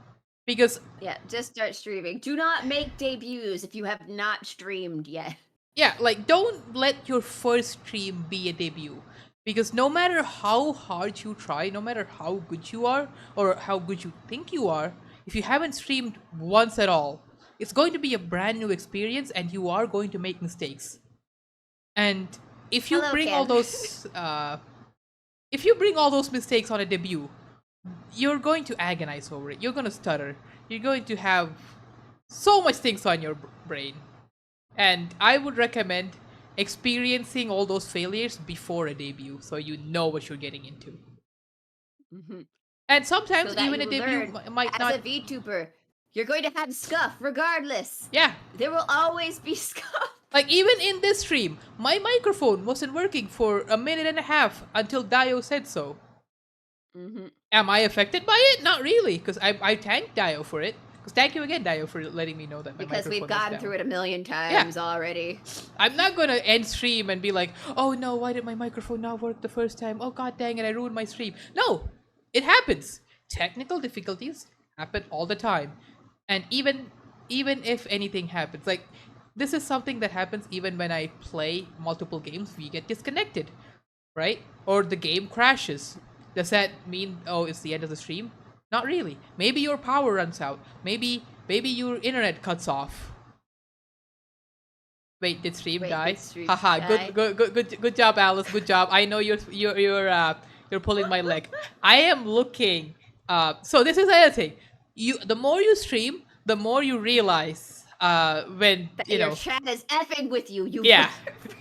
because Yeah, just start streaming. Do not make debuts if you have not streamed yet. yeah, like don't let your first stream be a debut. Because no matter how hard you try, no matter how good you are, or how good you think you are, if you haven't streamed once at all, it's going to be a brand new experience and you are going to make mistakes. And if you Hello, bring all Ken. those if you bring all those mistakes on a debut, you're going to agonize over it. You're going to stutter. You're going to have so much things on your brain. And I would recommend experiencing all those failures before a debut so you know what you're getting into. Mhm. And So sometimes that even you a will debut learn, might as not. a VTuber, you're going to have scuff regardless. Yeah. There will always be scuff. Like even in this stream, my microphone wasn't working for a minute and a half until Dio said so. Hmm. Am I affected by it? Not really, because I thanked Dio for it. Because thank you again, Dio, for letting me know that my Because we've microphone was gone down. through it a million Yeah. times already. I'm not gonna end stream and be like, oh no, why did my microphone not work the first time? Oh god dang it, I ruined my stream. No, it happens. Technical difficulties happen all the time, and even if anything happens, like this is something that happens even when I play multiple games. We get disconnected, right? Or the game crashes. Does that mean oh it's the end of the stream? Not really. Maybe your power runs out. Maybe your internet cuts off. Wait, did stream Wait, die? did stream Haha, die? good job, Alice. Good job. I know you're pulling my leg. I am looking. So this is the other thing. The more you stream, the more you realize when That you your know. chat is effing with you, you Yeah. motherfucker.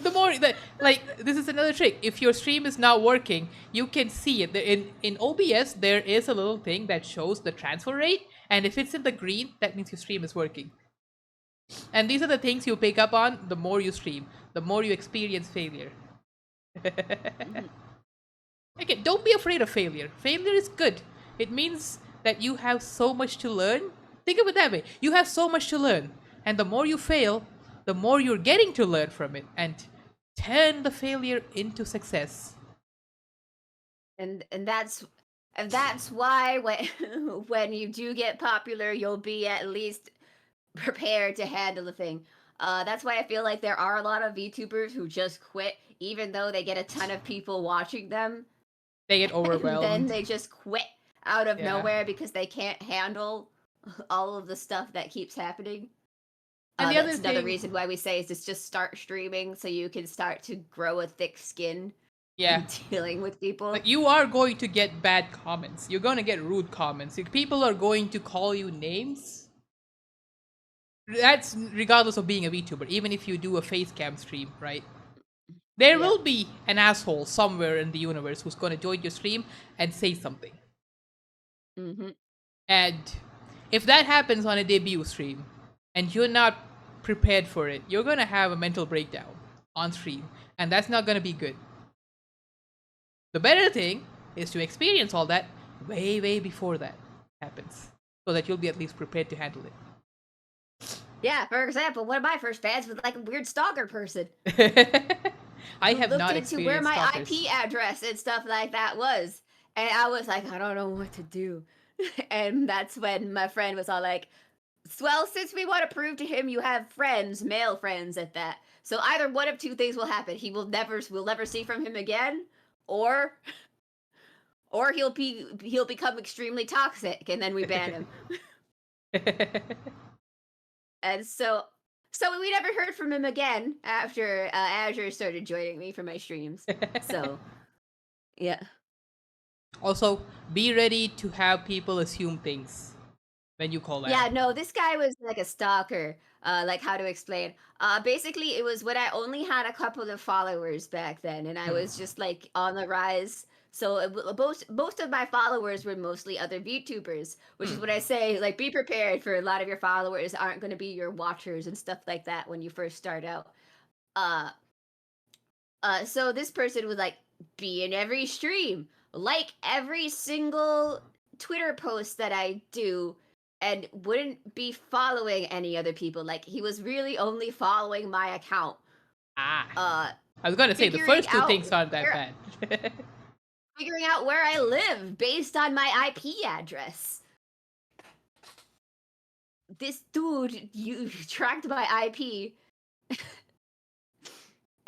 The more that like this is another trick. If your stream is not working, you can see it. In OBS there is a little thing that shows the transfer rate, and if it's in the green, that means your stream is working. And these are the things you pick up on the more you stream, the more you experience failure. Mhm. Again, don't be afraid of failure. Failure is good. It means that you have so much to learn. Think of it that way. You have so much to learn. And the more you fail, the more you're getting to learn from it and turn the failure into success. And that's why when when you do get popular, you'll be at least prepared to handle the thing. That's why I feel like there are a lot of VTubers who just quit, even though they get a ton of people watching them, They get and then overwhelmed. they just quit out of Yeah. nowhere because they can't handle all of the stuff that keeps happening. And the other That's another thing, reason why we say is just start streaming so you can start to grow a thick skin. Yeah. dealing with people. Like, you are going to get bad comments. You're going to get rude comments. Like, people are going to call you names. That's regardless of being a VTuber. Even if you do a face cam stream, right? There Yep. will be an asshole somewhere in the universe who's going to join your stream and say something. Hmm. And if that happens on a debut stream and you're not prepared for it, you're going to have a mental breakdown on stream. And that's not going to be good. The better thing is to experience all that way, way before that happens, so that you'll be at least prepared to handle Yeah, for example, one of my first fans was like a weird stalker person it. I who have looked not into where experienced my stalkers. IP address and stuff like that was. And I was like, I don't know what to do. And that's when my friend was all like, well, since we want to prove to him you have friends, male friends at that. So either one of two things will happen. We'll never see from him again, or he'll become extremely toxic and then we ban him. And so we never heard from him again after Azure started joining me for my streams. So, yeah. Also, be ready to have people assume things when you call Yeah, that. no, this guy was like a stalker. Like how to explain. Basically it was when I only had a couple of followers back then and I Hmm. was just like on the rise. So most of my followers were mostly other VTubers, which is Hmm. what I say, like be prepared for a lot of your followers aren't going to be your watchers and stuff like that when you first start out. Uh so this person would like be in every stream, like every single Twitter post that I do, and wouldn't be following any other people. Like he was really only following my account. Ah. Uh I was going to say, the figuring first two out things aren't that where bad. figuring out where I live based on my IP address. This dude you tracked my IP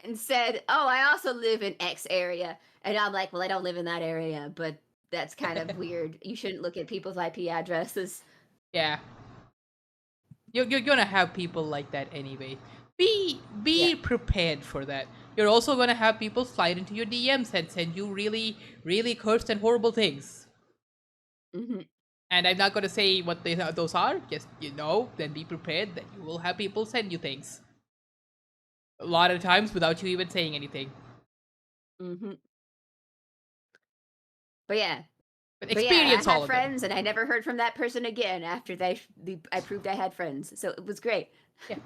and said, "Oh, I also live in X area." And I'm like, "Well, I don't live in that area, but that's kind of weird. You shouldn't look at people's IP addresses." Yeah. You're gonna have people like that anyway. Be Yeah. prepared for that. You're also gonna have people slide into your DMs and send you really, really cursed and horrible things. Hmm. And I'm not gonna say what those are. Just then be prepared that you will have people send you things. A lot of times without you even saying anything. Hmm. But yeah, But but yeah, I experience had all of them. friends, and I never heard from that person again after I proved I had friends. So it was great. Yeah.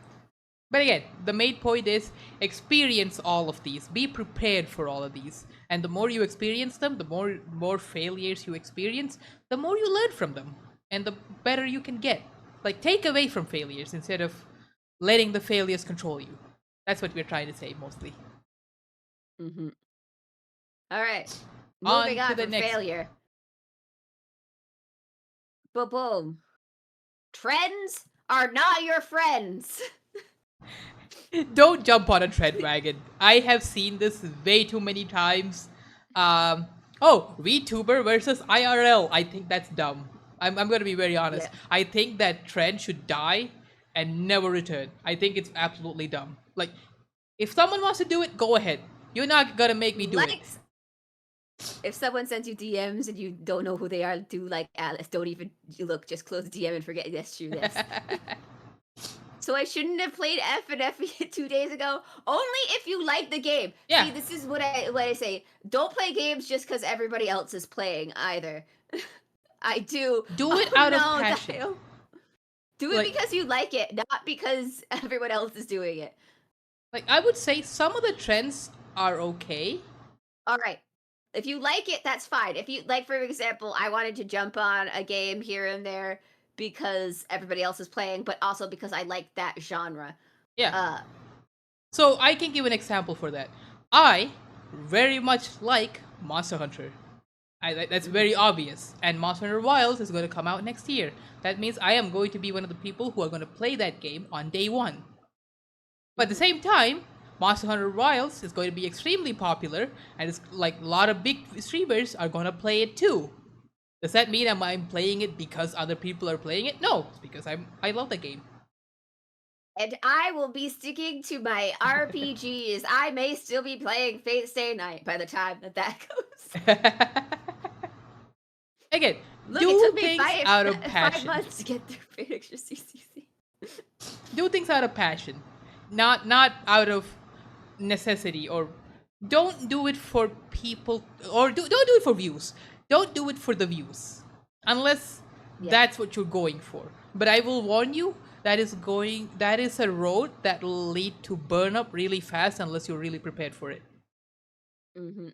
But again, the main point is experience all of these. Be prepared for all of these. And the more you experience them, the more failures you experience, the more you learn from them. And the better you can get. Like, take away from failures instead of letting the failures control you. That's what we're trying to say mostly. Hmm. All right, On moving to on the from next. failure. Boom, boom. Trends are not your friends. Don't jump on a trend wagon. I have seen this way too many times. VTuber versus IRL. I think that's dumb. I'm gonna be very honest. Yeah. I think that trend should die and never return. I think it's absolutely dumb. Like, if someone wants to do it, go ahead. You're not gonna make me do it. Likes. If someone sends you DMs and you don't know who they are, do like Alice. Don't even you look. Just close the DM and forget. That's true. Yes. So I shouldn't have played FNF 2 days ago. Only if you like the game. Yeah, See, this is what I say. Don't play games just because everybody else is playing either. I do. do it Oh out of no, passion. Dio. Do it Like, because you like it, not because everyone else is doing it. I would say some of the trends are okay. All right. If you like it, that's fine. If you like, for example, I wanted to jump on a game here and there because everybody else is playing, but also because I like that genre. Yeah. Uh, So I can give an example for that. I very much like Monster Hunter. That's mhm, very obvious. And Monster Hunter Wilds is going to come out next year. That means I am going to be one of the people who are going to play that game on day one. But at the mhm. same time, Monster Hunter Wilds is going to be extremely popular, and it's like a lot of big streamers are going to play it too. Does that mean I'm playing it because other people are playing it? No, it's because I love the game. And I will be sticking to my RPGs. I may still be playing Fate Stay Night by the time that goes. Again, Look, it do took me things out of five passion. months to get through Fate Extra CCC. Do things out of passion, not out of necessity, or don't do it for people, or don't do it for views. Don't do it for the views unless Yeah. that's what you're going for. But I will warn you, that is a road that will lead to burn up really fast unless you're really prepared for it. hmm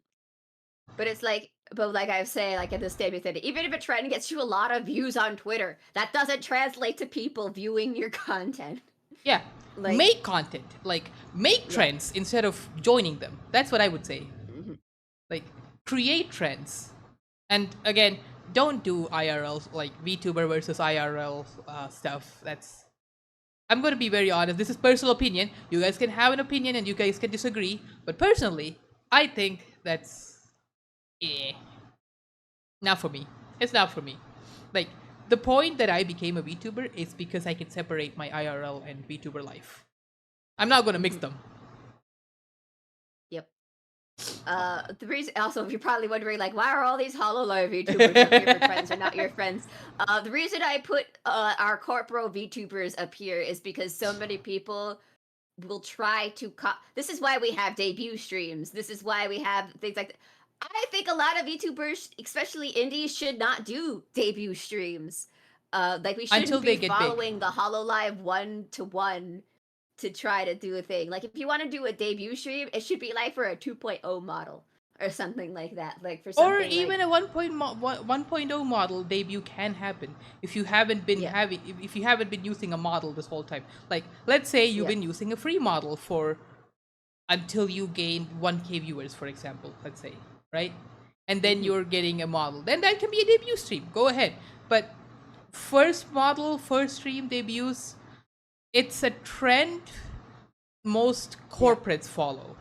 But it's like, but like I say, like in the statement that even if a trend gets you a lot of views on Twitter, that doesn't translate to people viewing your content. Yeah, Like, make content, like make yeah. trends instead of joining them. That's what I would say. hmm Like create trends. And again, don't do IRL, like VTuber versus IRL stuff. That's, I'm going to be very honest. This is personal opinion. You guys can have an opinion and you guys can disagree. But personally, I think that's, eh, not for me. It's not for me. Like, the point that I became a VTuber is because I can separate my IRL and VTuber life. I'm not going to mix hmm them. Yep. The reason also, if you're probably wondering, like, why are all these HoloLive VTubers up here for trends or not your friends? The reason I put our corporal VTubers up here is because so many people will try to this is why we have debut streams. This is why we have things like that. I think a lot of YouTubers, especially indies, should not do debut streams. Like we Until shouldn't they be get big. following the HoloLive 1-to-1 to try to do a thing. Like if you want to do a debut stream, it should be like for a 2.0 model or something like that. Like for Or something like even a 1.0 model debut can happen if you haven't been yeah, having, if you haven't been using a model this whole time. Like, let's say you've yeah. been using a free model for until you gain 1k viewers, for example, let's say, right? And then hmm you're getting a model, then that can be a debut stream. Go ahead. But first model, first stream debuts, it's a trend most Yeah. corporates follow.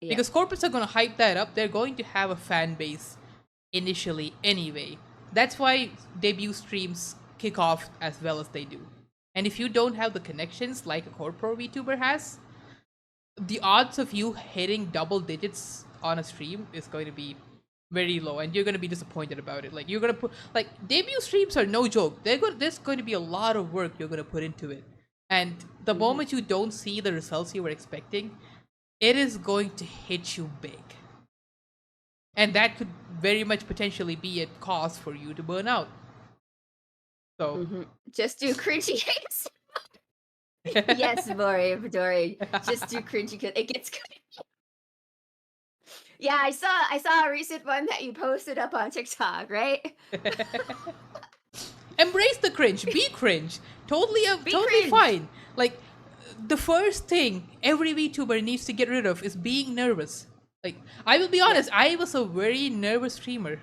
Yeah. Because corporates are going to hype that up. They're going to have a fan base initially anyway. That's why debut streams kick off as well as they do. And if you don't have the connections like a corporate VTuber has, the odds of you hitting double digits on a stream is going to be very low, and you're going to be disappointed about it. Like, you're going to put, like, debut streams are no joke. There's going to be a lot of work you're going to put into it. And the hmm moment you don't see the results you were expecting, it is going to hit you big. And that could very much potentially be a cause for you to burn out. So, Just do cringy games. Yes, Dory. Just do cringy because it gets good. Yeah, I saw a recent one that you posted up on TikTok, right? embrace the cringe. Be cringe. Totally, Be totally cringe. fine. Like, the first thing every VTuber needs to get rid of is being nervous. Like, I will be Yeah, honest, I was a very nervous streamer.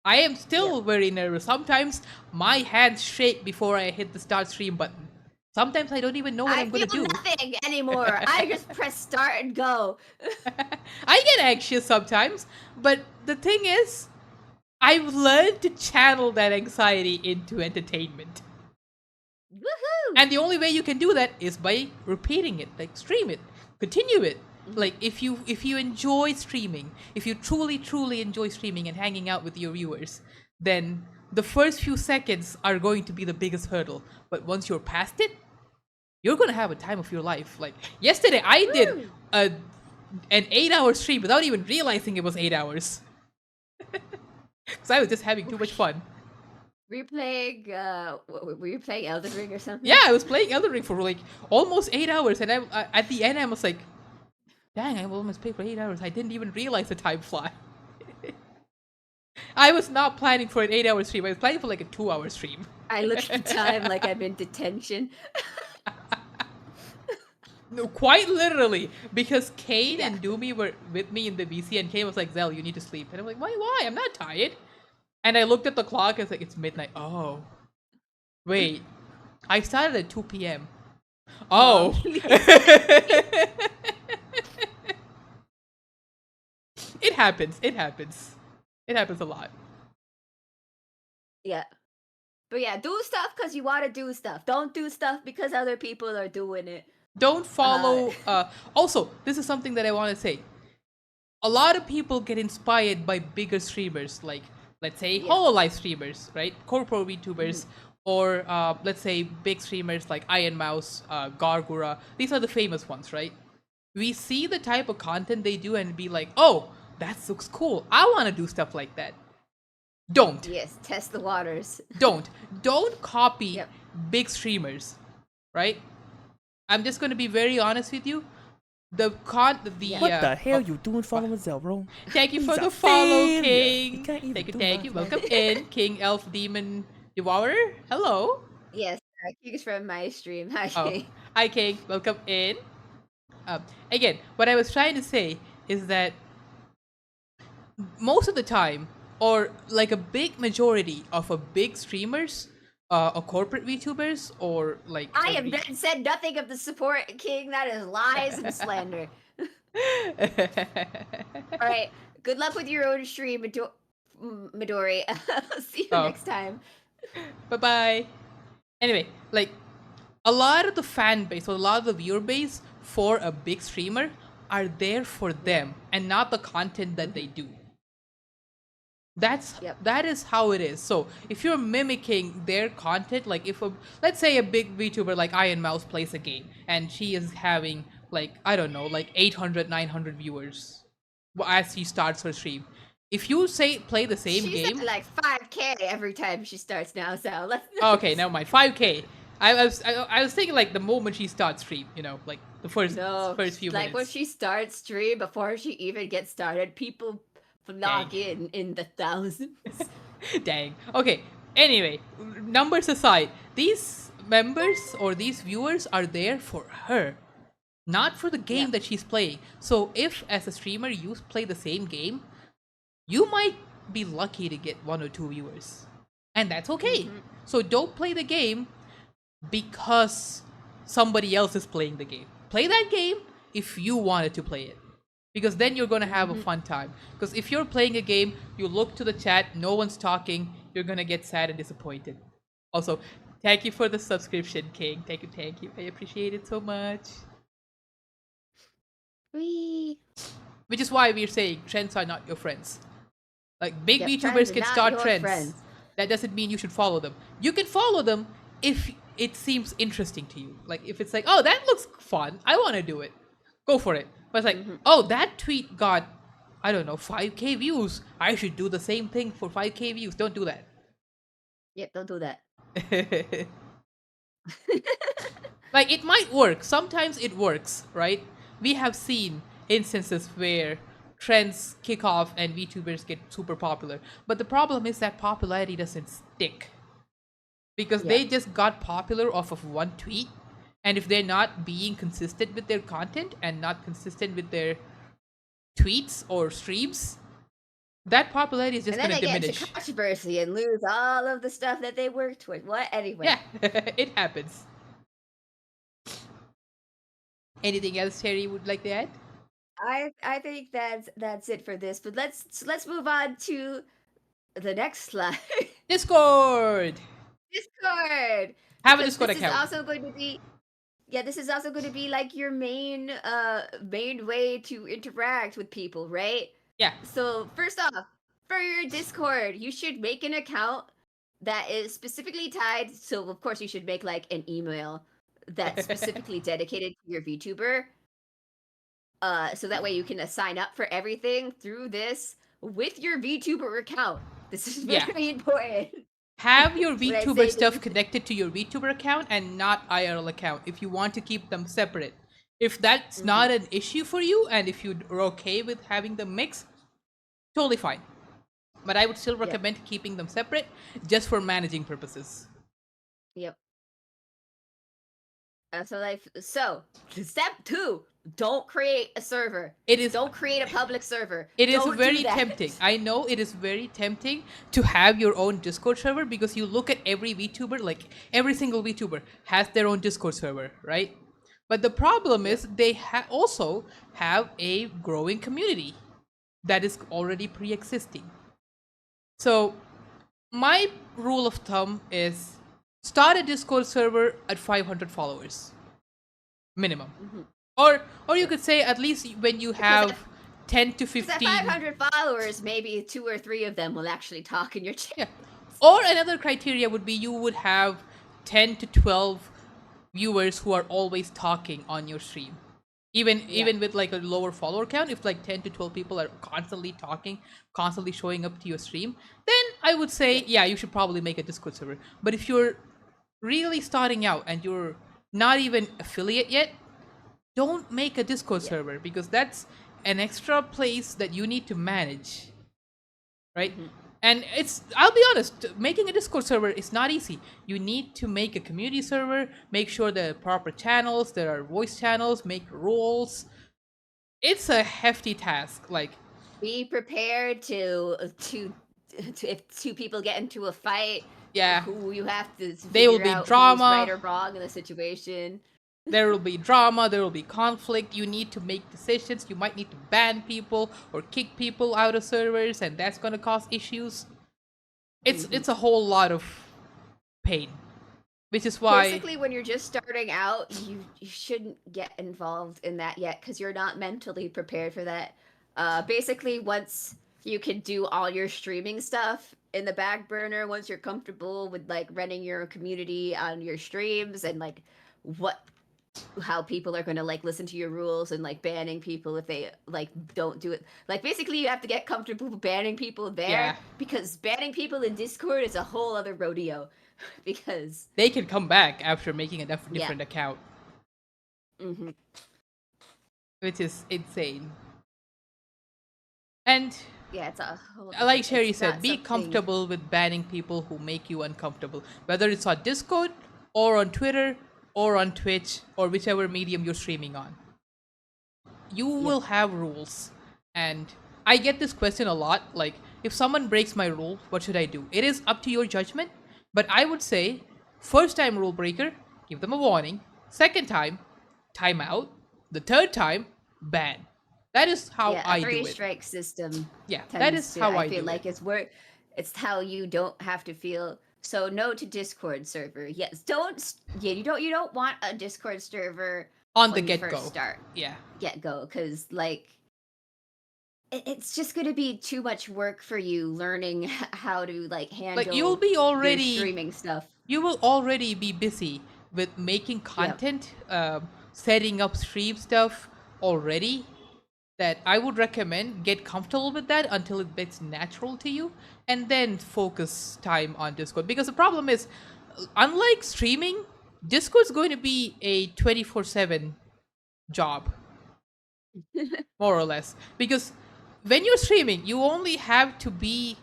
I am yeah. still very nervous. Sometimes my hands shake before I hit the start stream button. Sometimes I don't even know what I I'm gonna feel do. nothing anymore. I just press start and go. I get anxious sometimes, but the thing is, I've learned to channel that anxiety into entertainment. Woohoo! And the only way you can do that is by repeating it, like stream it, continue it. Mhm, Like, if you enjoy streaming, if you truly enjoy streaming and hanging out with your viewers, then the first few seconds are going to be the biggest hurdle. But once you're past it, you're gonna have a time of your life. Like yesterday, I did Woo! an 8 hour stream without even realizing it was 8 hours because I was just having too much fun. Were you playing? Were you playing Elden Ring or Yeah, something? I was playing Elden Ring for like almost 8 hours, and at the end I was like, "Dang, I almost played for 8 hours. I didn't even realize the time fly." I was not planning for an 8 hour stream. I was planning for like a 2 hour stream. I look at the time like I'm in detention. No, quite literally, because Kane Yeah. and Doomy were with me in the VC, and Kane was like, "Zell, you need to sleep," and I'm like, "Why? Why? I'm not tired." And I looked at the clock. And it's like, it's midnight. Oh, wait. I started at 2 p.m. Mom, Oh. please let me. It happens. It happens. It happens a lot. Yeah. But yeah, do stuff because you want to do stuff. Don't do stuff because other people are doing it. Don't Uh, follow. Also, this is something that I want to say. A lot of people get inspired by bigger streamers, like let's say yeah. Hololive streamers, right? Corpo Mhm. VTubers, or let's say big streamers like Iron Mouse, Gargura. These are the famous ones, right? We see the type of content they do and be like, oh, that looks cool. I want to do stuff like that. Don't. Yes, test the waters. Don't copy Yep. big streamers, right? I'm just going to be very honest with you. Yeah. What the hell oh, you doing following Zelro? thank you He's for a the follow, failure. King. He can't even Thank you, do thank you. nothing. Welcome in, King Elf Demon Devourer. Hello. Yes, King's from my stream. Hi, Oh, King. hi, King. Welcome in. Again, what I was trying to say is that most of the time, or like a big majority of a big streamers, or corporate VTubers, or like I have said nothing of the support, King. That is lies and slander. All right. Good luck with your own stream, Midori. I'll see you Oh. next time. Bye bye. Anyway, like a lot of the fan base or a lot of the viewer base for a big streamer are there for them and not the content that they do. That is how it is. So if you're mimicking their content, like if let's say a big VTuber like Iron Mouse plays a game and she is having like I don't know like 800 900 viewers as she starts her stream. If you say play the same She's game, at like 5K every time she starts now. So let's. okay, never mind. 5K. I was thinking like the moment she starts stream, you know, like the first few like minutes. when she starts stream, before she even gets started, people flock in the thousands. Dang. Okay. Anyway, numbers aside, these members or these viewers are there for her, not for the game that she's playing. So if as a streamer you play the same game, you might be lucky to get 1 or 2 viewers. And that's okay. Mhm. So don't play the game because somebody else is playing the game. Play that game if you wanted to play it. Because then you're going to have a fun time. Because if you're playing a game, you look to the chat, no one's talking, you're going to get sad and disappointed. Also, thank you for the subscription, King. Thank you. I appreciate it so much. Whee. Which is why we're saying trends are not your friends. Like big Yep, VTubers trends are can not start your trends. friends. That doesn't mean you should follow them. You can follow them if it seems interesting to you. Like if it's like, oh, that looks fun, I want to do it. Go for it. But it's like, oh, that tweet got, I don't know, 5K views. I should do the same thing for 5K views. Don't do that. Yep, don't do that. Like it might work. Sometimes it works, right? We have seen instances where trends kick off and VTubers get super popular. But the problem is that popularity doesn't stick. Because they just got popular off of one tweet. And if they're not being consistent with their content and not consistent with their tweets or streams, that popularity is just And then going to they get diminish. into controversy and lose all of the stuff that they worked with. What? Anyway. Yeah, it happens. Anything else Terry would like to add? I think that's it for this. But let's move on to the next slide. Discord! Discord. Have a Because Discord this account. is also going to be this is also going to be like your main way to interact with people, right? Yeah. So first off, for your Discord, you should make an account that is specifically tied. So of course you should make like an email that's specifically dedicated to your VTuber. So that way you can sign up for everything through this with your VTuber account. This is very important. Have your When I VTuber say stuff this- connected to your VTuber account and not IRL account if you want to keep them separate. If that's not an issue for you and if you're okay with having them mixed, totally fine. But I would still recommend keeping them separate just for managing purposes. Yep. So step 2, don't create a server. Don't create a public server. It is Don't very do that. tempting. I know it is very tempting to have your own Discord server because you look at every VTuber, like every single VTuber has their own Discord server, right? But the problem is they also have a growing community that is already pre-existing. So My rule of thumb is start a Discord server at 500 followers minimum. Mhm. Or you Yep. could say at least when you Because at have 10 to because at 15. 500 followers, maybe 2 or 3 of them will actually talk in your chat. Yeah. Or another criteria would be you would have 10 to 12 viewers who are always talking on your stream. Even Yeah. even with like a lower follower count, if like 10 to 12 people are constantly talking, constantly showing up to your stream, then I would say Yep. yeah, you should probably make a Discord server. But if you're really starting out and you're not even affiliate yet, don't make a Discord Yep. server because that's an extra place that you need to manage, right? Hmm. And I'll be honest, making a Discord server is not easy. You need to make a community server, make sure there are proper channels, there are voice channels, make rules. It's a hefty task. Like, Be prepared to if 2 people get into a fight, yeah, who you have to there will figure be out who's right drama, or wrong in the situation. there will be drama, there will be conflict. You need to make decisions. You might need to ban people or kick people out of servers, and that's going to cause issues. Hmm. It's a whole lot of pain, which is why Basically, when you're just starting out, you shouldn't get involved in that yet because you're not mentally prepared for that. Basically, once you can do all your streaming stuff in the back burner, once you're comfortable with like running your community on your streams and like what how people are going to like listen to your rules and like banning people if they like don't do it, like basically you have to get comfortable with banning people there yeah, because banning people in Discord is a whole other rodeo. Because they can come back after making a yeah. different account, Hmm. which is insane. And Yeah, it's a whole like different, Sherry it's said, not be something. comfortable with banning people who make you uncomfortable, whether it's on Discord or on Twitter or on Twitch or whichever medium you're streaming on. You Yep. will have rules. And I get this question a lot like, if someone breaks my rule, what should I do? It is up to your judgment, but I would say, first time rule breaker, give them a warning. Second time, time out. The third time, ban. That is how Yeah, a I three do it. strike system Yeah, that tends is to, how I I feel do it. like it's how you don't have to feel. So no to Discord server. Yes, yeah, you don't want a Discord server On the when you get first go. start. Yeah. Get go cuz like it's just going to be too much work for you learning how to like Like you'll handle be your already streaming stuff. you will already be busy with making Yep. content, setting up stream stuff already. That I would recommend get comfortable with that until it gets natural to you, and then focus time on Discord. Because the problem is, unlike streaming, Discord's going to be a 24/7 job, more or less. Because when you're streaming, you only have to be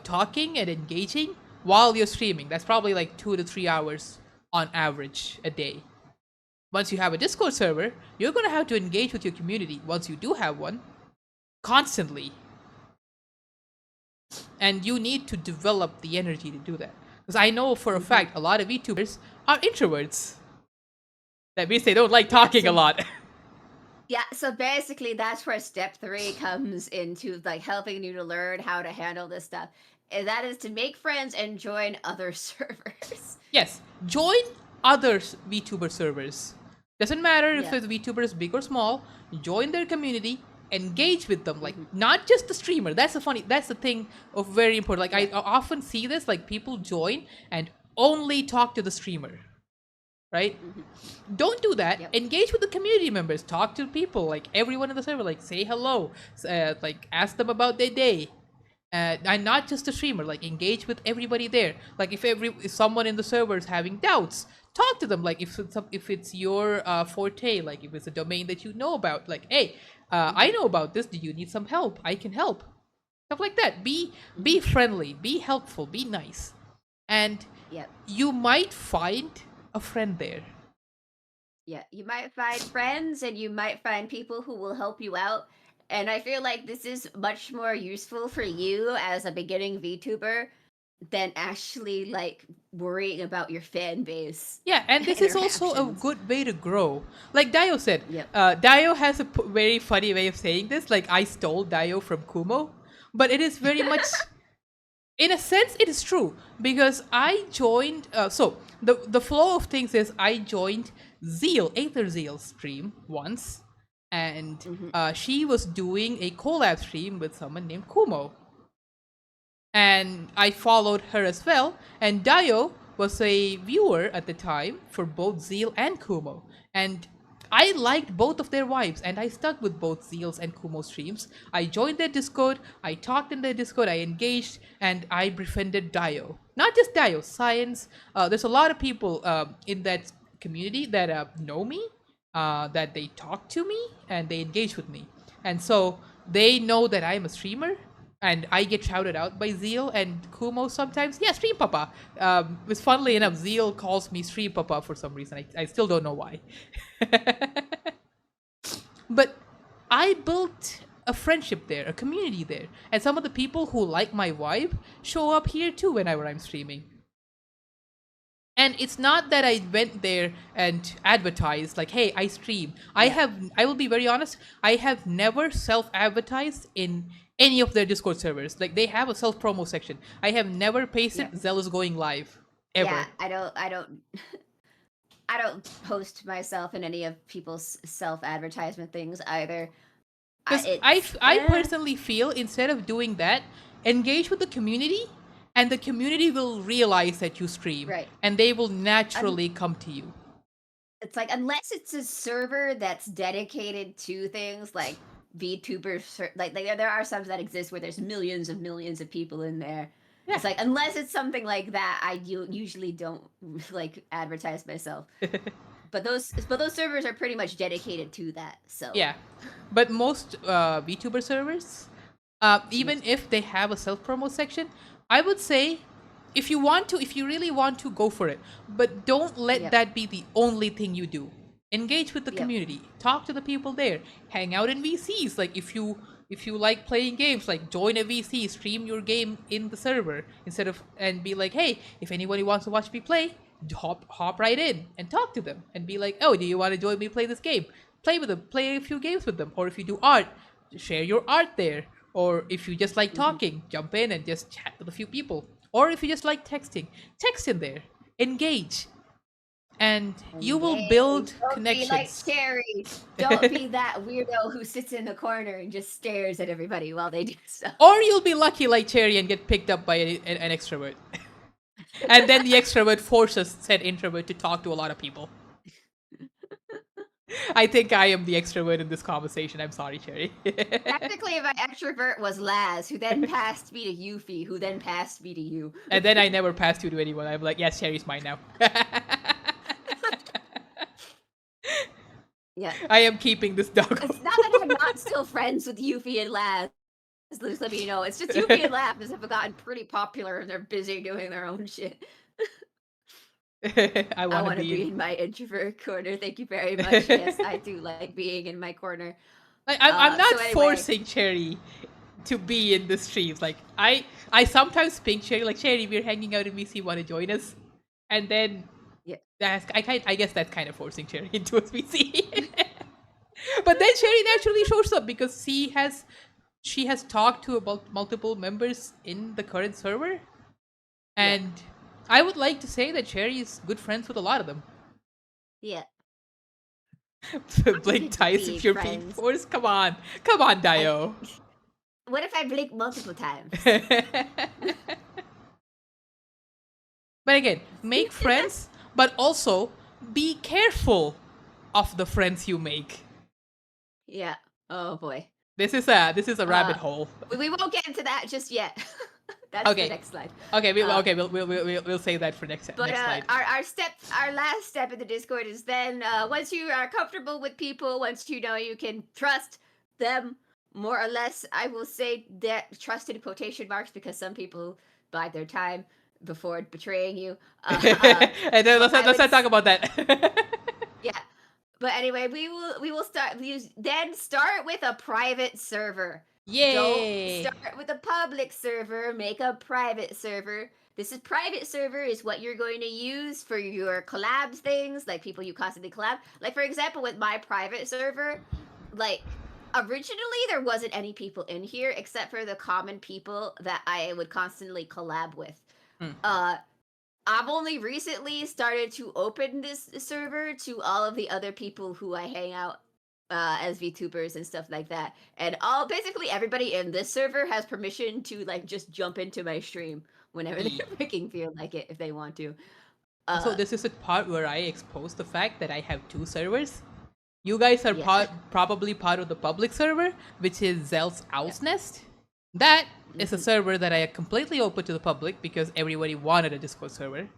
talking and engaging while you're streaming. That's probably like 2 to 3 hours on average a day. Once you have a Discord server, you're going to have to engage with your community once you do have one constantly. And you need to develop the energy to do that. Because I know for a Hmm. fact a lot of VTubers are introverts. That means they don't like Yeah, talking a lot. so basically that's where step 3 comes into like helping you to learn how to handle this stuff. And that is to make friends and join other servers. Yes, join other VTuber servers. Doesn't matter if Yep. the VTuber is big or small. Join their community, engage with them. Like Hmm. not just the streamer. That's the thing of very important. Like Yep. I often see this. Like people join and only talk to the streamer, right? Hmm. Don't do that. Yep. Engage with the community members. Talk to people, like everyone in the server. Like say hello. Like ask them about their day. And not just the streamer. Like engage with everybody there. Like if someone in the server is having doubts, talk to them. Like if it's your forte. Like if it's a domain that you know about. Like hey, I Hmm. know about this. Do you need some help? I can help. Stuff like that. Be Hmm. friendly. Be helpful. Be nice. And Yep. you might find a friend there. Yeah, you might find friends and you might find people who will help you out. And I feel like this is much more useful for you as a beginning VTuber than actually like worrying about your fan base Yeah, and this is also a interactions. good way to grow. Like Dio said, Yep. Dio has a very funny way of saying this. Like I stole Dio from Kumo, but it is very much In a sense, it is true because I joined. So the flow of things is I joined Aether Zeal stream once, and Hmm. she was doing a collab stream with someone named Kumo, and I followed her as well. And Dio was a viewer at the time for both Zeal and Kumo, and I liked both of their vibes, and I stuck with both Zeal's and Kumo streams. I joined their Discord, I talked in their Discord, I engaged, and I befriended Dio. Not just Dio, Science. There's a lot of people in that community that know me, that they talk to me, and they engage with me. And so they know that I'm a streamer, and I get shouted out by Zeal and Kumo sometimes. Yeah, Stream Papa. It's funnily enough, Zeal calls me Stream Papa for some reason. I still don't know why. But I built a friendship there, a community there, and some of the people who like my vibe show up here too whenever I'm streaming. And it's not that I went there and advertised like, "Hey, I stream." Yeah. I will be very honest. I have never self-advertised in any of their Discord servers. Like they have a self-promo section. I have never Yeah. pasted Zell is going live, Yeah. ever. I don't post myself in any of people's self-advertisement things either. Because It's I personally feel instead of doing that, engage with the community, and the community will realize that you stream, right. and they will Un- naturally come to you. it's like unless it's a server that's dedicated to things like VTuber, like there are some that exist where there's millions of people in there. Yeah. It's like unless it's something like that, usually don't like advertise myself. But those servers are pretty much dedicated to that. So Yeah, but most VTuber servers, mhm. even if they have a self promo section, I would say if you want to, if you really want to, go for it. But don't let Yep, that be the only thing you do. Engage with the yep, community, talk to the people there, hang out in VCs. Like if you like playing games, like join a VC, stream your game in the server instead of and be like, hey, if anybody wants to watch me play, hop right in and talk to them and be like, oh, do you want to join me play this game? Play with them, play a few games with them. Or if you do art, share your art there. Or if you just like hmm talking, jump in and just chat with a few people. Or if you just like texting, text in there, engage, and you will engage. build Don't be like connections. Cherry. Don't be that weirdo who sits in the corner and just stares at everybody while they do stuff. Or you'll be lucky like Cherry and get picked up by an extrovert. And then the extrovert forces said introvert to talk to a lot of people. I think I am the extrovert in this conversation. I'm sorry, Cherry. Technically, my extrovert was Laz, who then passed me to Yuffie, who then passed me to you. And then I never passed you to anyone. I'm like, yes, Cherry's mine now. Yeah. I am keeping this dog. It's not that I'm not still friends with Yuffie and Laz. Just let me know. It's just Yuffie and Laz have gotten pretty popular and they're busy doing their own shit. I I want to want to be be in. in my introvert corner. Thank you very much. Yes, I do like being in my corner. I'm So not anyway, forcing Cherry to be in the streams. Like I sometimes ping Cherry like Cherry, we're hanging out in VC. Want to join us? And then yeah. I guess that's kind of forcing Cherry into a VC. But then Cherry naturally shows up because she has talked to about multiple members in the current server, Yeah. and I would like to say that Cherry is good friends with a lot of them. Yeah. I'm Blink good to ties be if you're being friends. forced. Come on, I Dio. what if I blink multiple times? But again, make friends, but also be careful of the friends you make. Yeah. Oh boy. This is a rabbit Uh hole. we won't get into that just yet. That's the Okay, next slide. okay, Um we'll save that for but next slide. our last step in the Discord is then once you are comfortable with people, once you know you can trust them more or less, I will say that trust in quotation marks because some people bide their time before betraying you. And then But I let's would not talk about that. yeah. But anyway, we will then start with a private server. Don't Yay! start with a public server, make a private server. This is private server is what you're going to use for your collabs things, like people you constantly collab. Like for example, with my private server, like Originally, there wasn't any people in here except for the common people that I would constantly collab with. Hmm. Uh, I've only recently started to open this server to all of the other people who I hang out as VTubers and stuff like that. And all basically everybody in this server has permission to like just jump into my stream whenever they freaking feel like it if they want to. Also, Uh, this is the part where I expose the fact that I have two servers. You guys are yeah, probably part of the public server, which is Zell's yeah. Owl's Nest. That is a Mhm. server that I completely open to the public because everybody wanted a Discord server.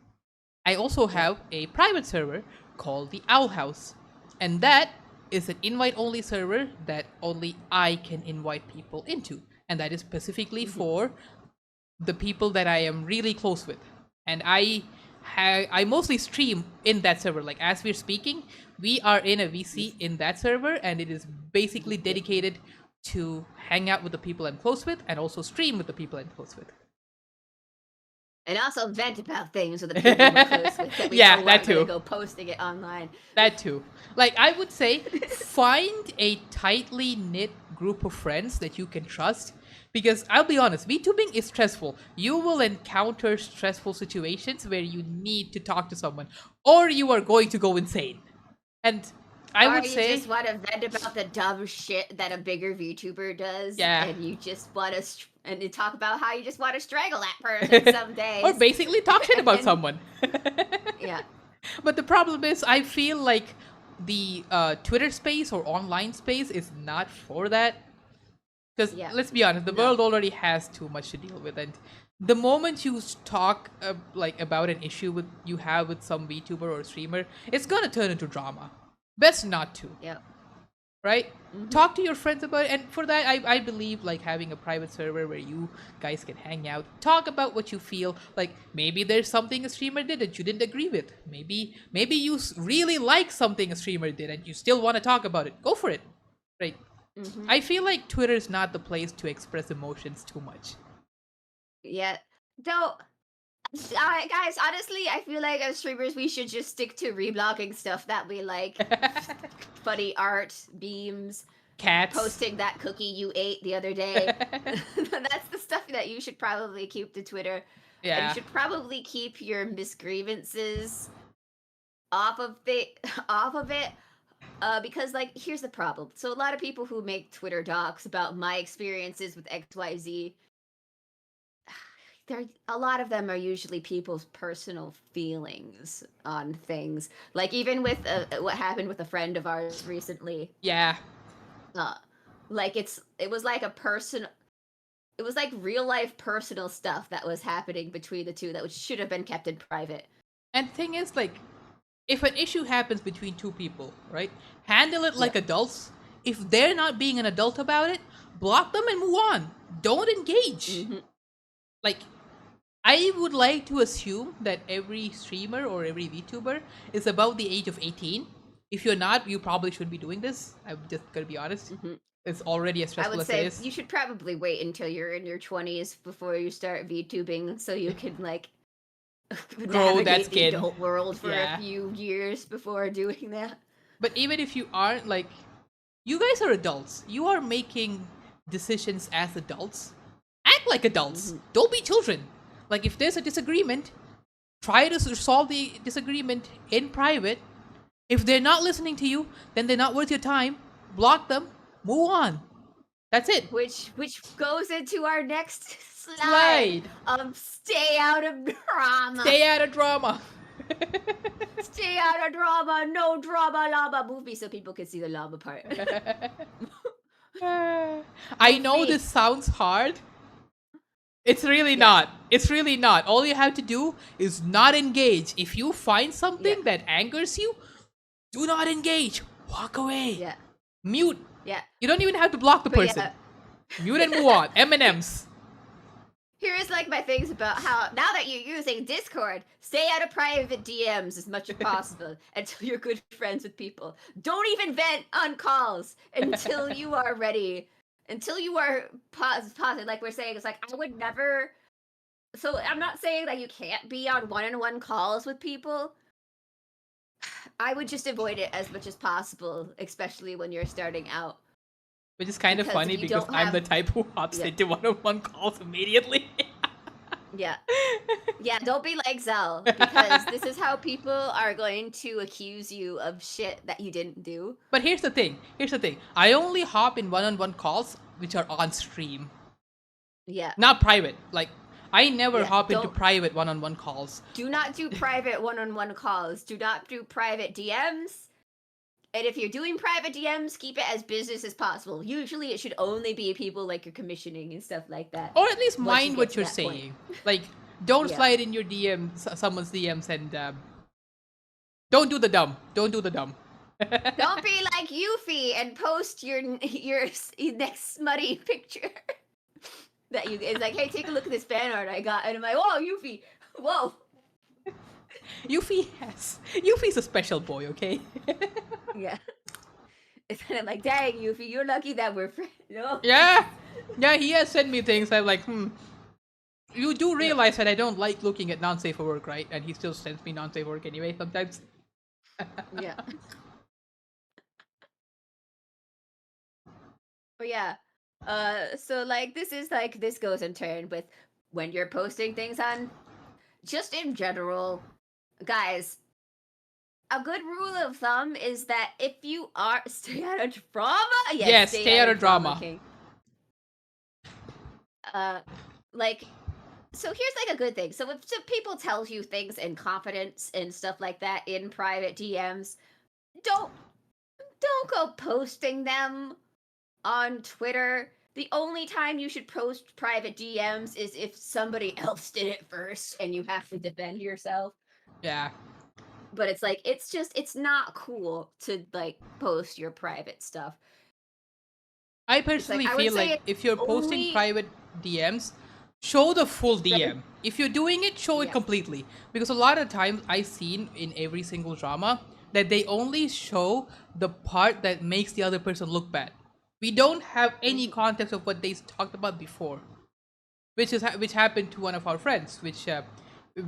I also Yeah. have a private server called the Owl House, and that is an invite only server that only I can invite people into, and that is specifically Mhm. for the people that I am really close with. And I mostly stream in that server. Like as we're speaking, we are in a VC in that server, and it is basically Yeah. dedicated to hang out with the people I'm close with and also stream with the people I'm close with. And also vent about things with the people we're close with that we Yeah, know that aren't going to too. go posting it online. That too. Like I would say, find a tightly knit group of friends that you can trust. Because I'll be honest, VTubing is stressful. You will encounter stressful situations where you need to talk to someone, or you are going to go insane. And I Or would you say, just want to vent about the dumb shit that a bigger VTuber does, yeah, and you just want to, and you talk about how you just want to strangle that person some or days. basically talk shit about And someone. yeah, But the problem is, I feel like the Twitter space or online space is not for that. Because yeah, let's be honest, the no, world already has too much to deal with, and the moment you talk like about an issue with you have with some VTuber or streamer, it's gonna turn into drama. Best not to, yeah, right? mm-hmm. Talk to your friends about it, and for that, I believe like having a private server where you guys can hang out, talk about what you feel. Like maybe there's something a streamer did that you didn't agree with. Maybe you really like something a streamer did and you still want to talk about it. Go for it, right? Mm-hmm. I feel like Twitter is not the place to express emotions too much. Yeah. Though, guys, honestly, I feel like as streamers, we should just stick to reblogging stuff that we like. Funny art, beams, Cats. posting that cookie you ate the other day. That's the stuff that you should probably keep to Twitter. And you Yeah. should probably keep your misgrievances off of it off of it. Because like here's the problem. So a lot of people who make Twitter docs about my experiences with XYZ, there a lot of them are usually people's personal feelings on things. Like even with what happened with a friend of ours recently. Yeah. Uh, like it was like a person it was like real life personal stuff that was happening between the two that should have been kept in private. And thing is, like, if an issue happens between two people, right? Handle it Yeah. like adults. If they're not being an adult about it, block them and move on. Don't engage. Hmm. Like, I would like to assume that every streamer or every VTuber is about the age of 18. If you're not, you probably should be doing this. I'm just gonna be honest. Hmm. It's already as I stressful would as it say is. you should probably wait until you're in your 20s before you start VTubing so you can like Grow that navigate the skin. adult world for a Yeah. few years before doing that. But even if you aren't, like, you guys are adults. You are making decisions as adults. Act like adults. Hmm. Don't be children. Like, if there's a disagreement, try to solve the disagreement in private. If they're not listening to you, then they're not worth your time. Block them. Move on. That's it. Which goes into our next slide Slide. of stay out of drama. Stay out of drama. Stay out of drama, no drama llama. Move me so people can see the llama part. I know me. this sounds hard. It's really Yeah. not. It's really not. All you have to do is not engage. If you find something Yeah. that angers you, do not engage. Walk away. Yeah. Mute. Yeah. You don't even have to block the But person. yeah. Mute and move on. M&Ms. Here's like my things about how now that you're using Discord, stay out of private DMs as much as possible until you're good friends with people. Don't even vent on calls until you are ready. Until you are positive, like we're saying, it's like I would never. So I'm not saying that you can't be on one-on-one calls with people. I would just avoid it as much as possible, especially when you're starting out. Which is kind of Because if funny you because don't I'm the have- type who hops Yeah. into one-on-one calls immediately. Yeah. Yeah, don't be like Zell, because this is how people are going to accuse you of shit that you didn't do. But here's the thing. I only hop in one-on-one calls which are on stream, Yeah. not private. Like I never Yeah, hop into don't private one-on-one calls. do not do private one-on-one calls. Do not do private DMs. And if you're doing private DMs, keep it as business as possible. Usually it should only be people like you're commissioning and stuff like that. Or at least Once you mind get what to you're that point. saying. Like don't Yeah. slide in your DMs, someone's DMs, and don't do the dumb. Don't do the dumb. Don't be like Yuffie and post your next smutty picture. That you it's like, hey, take a look at this fan art I got, and I'm like, whoa, Yuffie, whoa. Yuffie's a special boy, okay? Yeah. And then I'm like, dang, Yuffie, you're lucky that we're friends. No. Yeah, he has sent me things. I'm like, You do realize that I don't like looking at non-safe for work, right? And he still sends me non-safe work anyway sometimes. Yeah. But yeah. So like this goes in turn with when you're posting things on, just in general, guys. A good rule of thumb is that if you are stay out of drama, Yes, stay out of drama. King. Like, so here's like a good thing. So if some people tell you things in confidence and stuff like that in private DMs, don't go posting them on Twitter. The only time you should post private DMs is if somebody else did it first and you have to defend yourself. Yeah. But it's like, it's not cool to like post your private stuff. I personally feel like if you're posting private DMs, show the full DM. If you're doing it, show it completely. Because a lot of times I've seen in every single drama that they only show the part that makes the other person look bad. We don't have any context of what they talked about before, which happened to one of our friends. Which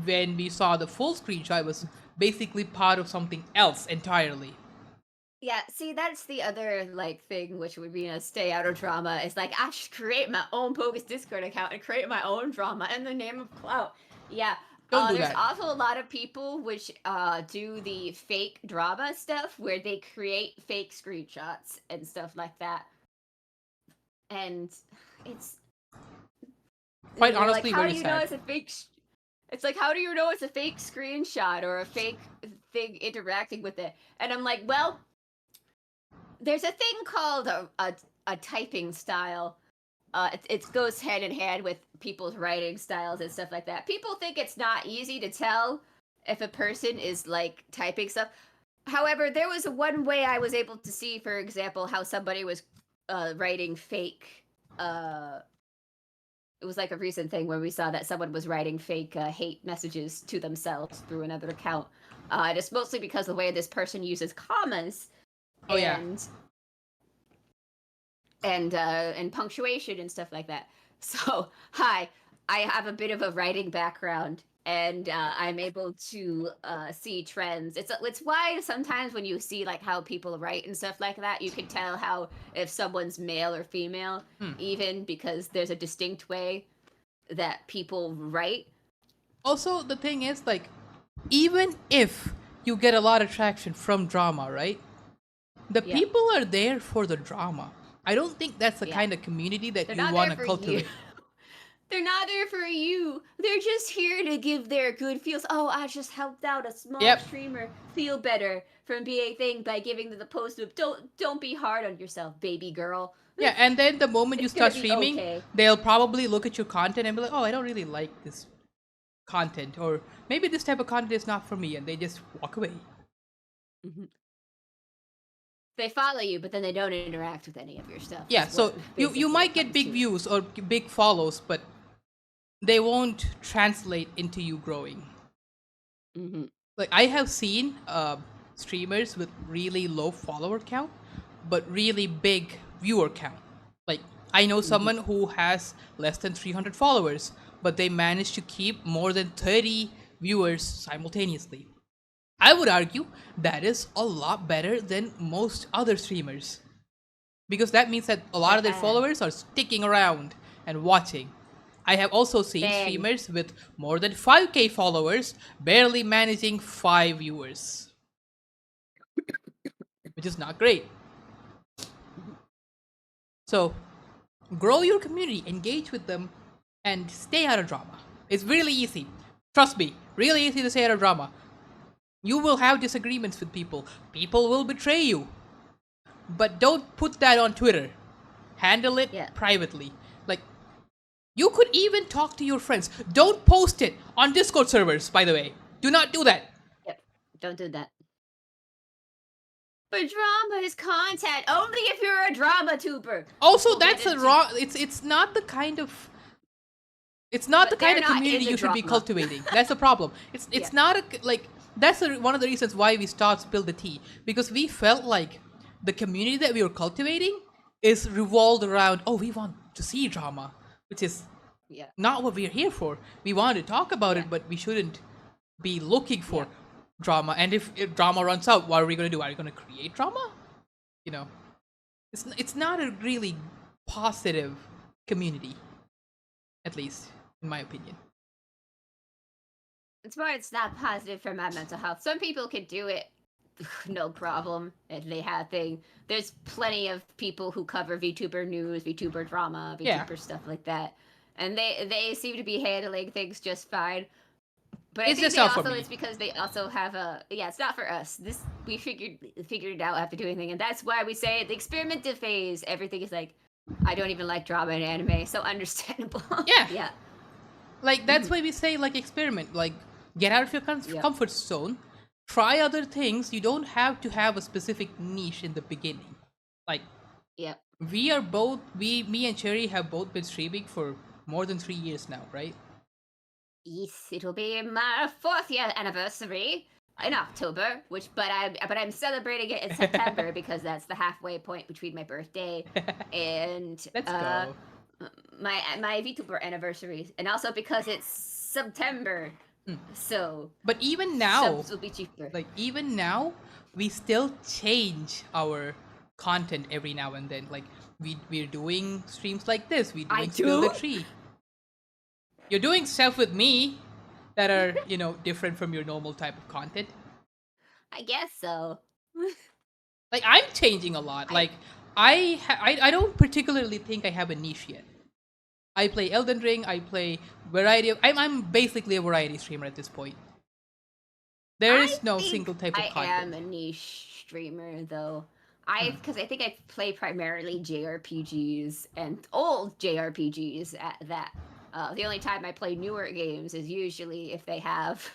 when we saw the full screenshot, it was basically part of something else entirely. Yeah, see, that's the other like thing, which would be a stay out of drama. Is like, I should create my own Pogus Discord account and create my own drama in the name of clout. Yeah. Don't do There's that. also a lot of people which do the fake drama stuff where they create fake screenshots and stuff like that. And it's quite honestly like, how very do you sad. know it's a fake? It's like, how do you know it's a fake screenshot or a fake thing interacting with it? And I'm like, well, there's a thing called a typing style. It goes hand in hand with people's writing styles and stuff like that. People think it's not easy to tell if a person is like typing stuff. However, there was one way I was able to see, for example, how somebody was writing fake. It was like a recent thing where we saw that someone was writing fake hate messages to themselves through another account. And it's mostly because of the way this person uses commas. Oh, yeah. And punctuation and stuff like that. So, hi, I have a bit of a writing background, and I'm able to see trends. It's why sometimes when you see like how people write and stuff like that, you can tell how if someone's male or female, even because there's a distinct way that people write. Also, the thing is, like, even if you get a lot of traction from drama, right? The people are there for the drama. I don't think that's the kind of community that you want to cultivate. They're not there for you. They're just here to give their good feels. Oh, I just helped out a small streamer feel better from being a thing by giving them the post. Don't be hard on yourself, baby girl. Yeah, and then the moment you start streaming, they'll probably look at your content and be like, oh, I don't really like this content. Or maybe this type of content is not for me. And they just walk away. Mm-hmm. They follow you, but then they don't interact with any of your stuff. Yeah, so you might get big views or big follows, but they won't translate into you growing. Mm-hmm. Like, I have seen streamers with really low follower count, but really big viewer count. Like, I know someone who has less than 300 followers, but they managed to keep more than 30 viewers simultaneously. I would argue that is a lot better than most other streamers. because that means that a lot of their Yeah. followers are sticking around and watching. I have also seen Dang. streamers with more than 5k followers barely managing 5 viewers, which is not great. So, grow your community, engage with them, and stay out of drama. It's really easy. Trust me, really easy to stay out of drama. You will have disagreements with people. People will betray you. But don't put that on Twitter. Handle it Yeah. privately. Like, you could even talk to your friends. Don't post it on Discord servers, by the way. Do not do that. Yep. Don't do that. But drama is content only if you're a drama tuber. Also, We'll get that's a into- wrong. It's not the kind of. It's not But the kind they're of not community into you should be drama. cultivating. That's the problem. It's Yeah. not a like. That's one of the reasons why we started Spill the Tea, because we felt like the community that we were cultivating is revolved around. Oh, we want to see drama, which is Yeah. not what we're here for. We want to talk about Yeah. it, but we shouldn't be looking for Yeah. drama. And if drama runs out, what are we going to do? Are we going to create drama? You know, it's not a really positive community, at least in my opinion. It's not positive for my mental health. Some people can do it, no problem, if they have thing. There's plenty of people who cover VTuber news, VTuber drama, VTuber Yeah. stuff like that, and they seem to be handling things just fine. But I It's think just they not for also me. it's because they also have a it's not for us. This we figured it out after doing thing, and that's why we say the experimental phase. Everything is like, I don't even like drama and anime, so understandable. Yeah. Yeah. Like that's why we say like experiment, like get out of your Yep. comfort zone, try other things. You don't have to have a specific niche in the beginning. Like Yep. we are both me and Cherry have both been streaming for more than 3 years now, right? Yes, it'll be my 4th year anniversary in October, but I'm celebrating it in September because that's the halfway point between my birthday and Let's go. my VTuber anniversary, and also because it's September, so But even now, subs will be cheaper. like even now, we still change our content every now and then. Like we're doing streams like this. We're I doing Spill the do? Tree. You're doing stuff with me that are, different from your normal type of content. I guess so. Like I'm changing a lot. Like I don't particularly think I have a niche yet. I play Elden Ring. I play variety of. I'm basically a variety streamer at this point. There is no think single type of I content. am a niche streamer though. Because I think I play primarily JRPGs and old JRPGs at that. The only time I play newer games is usually if they have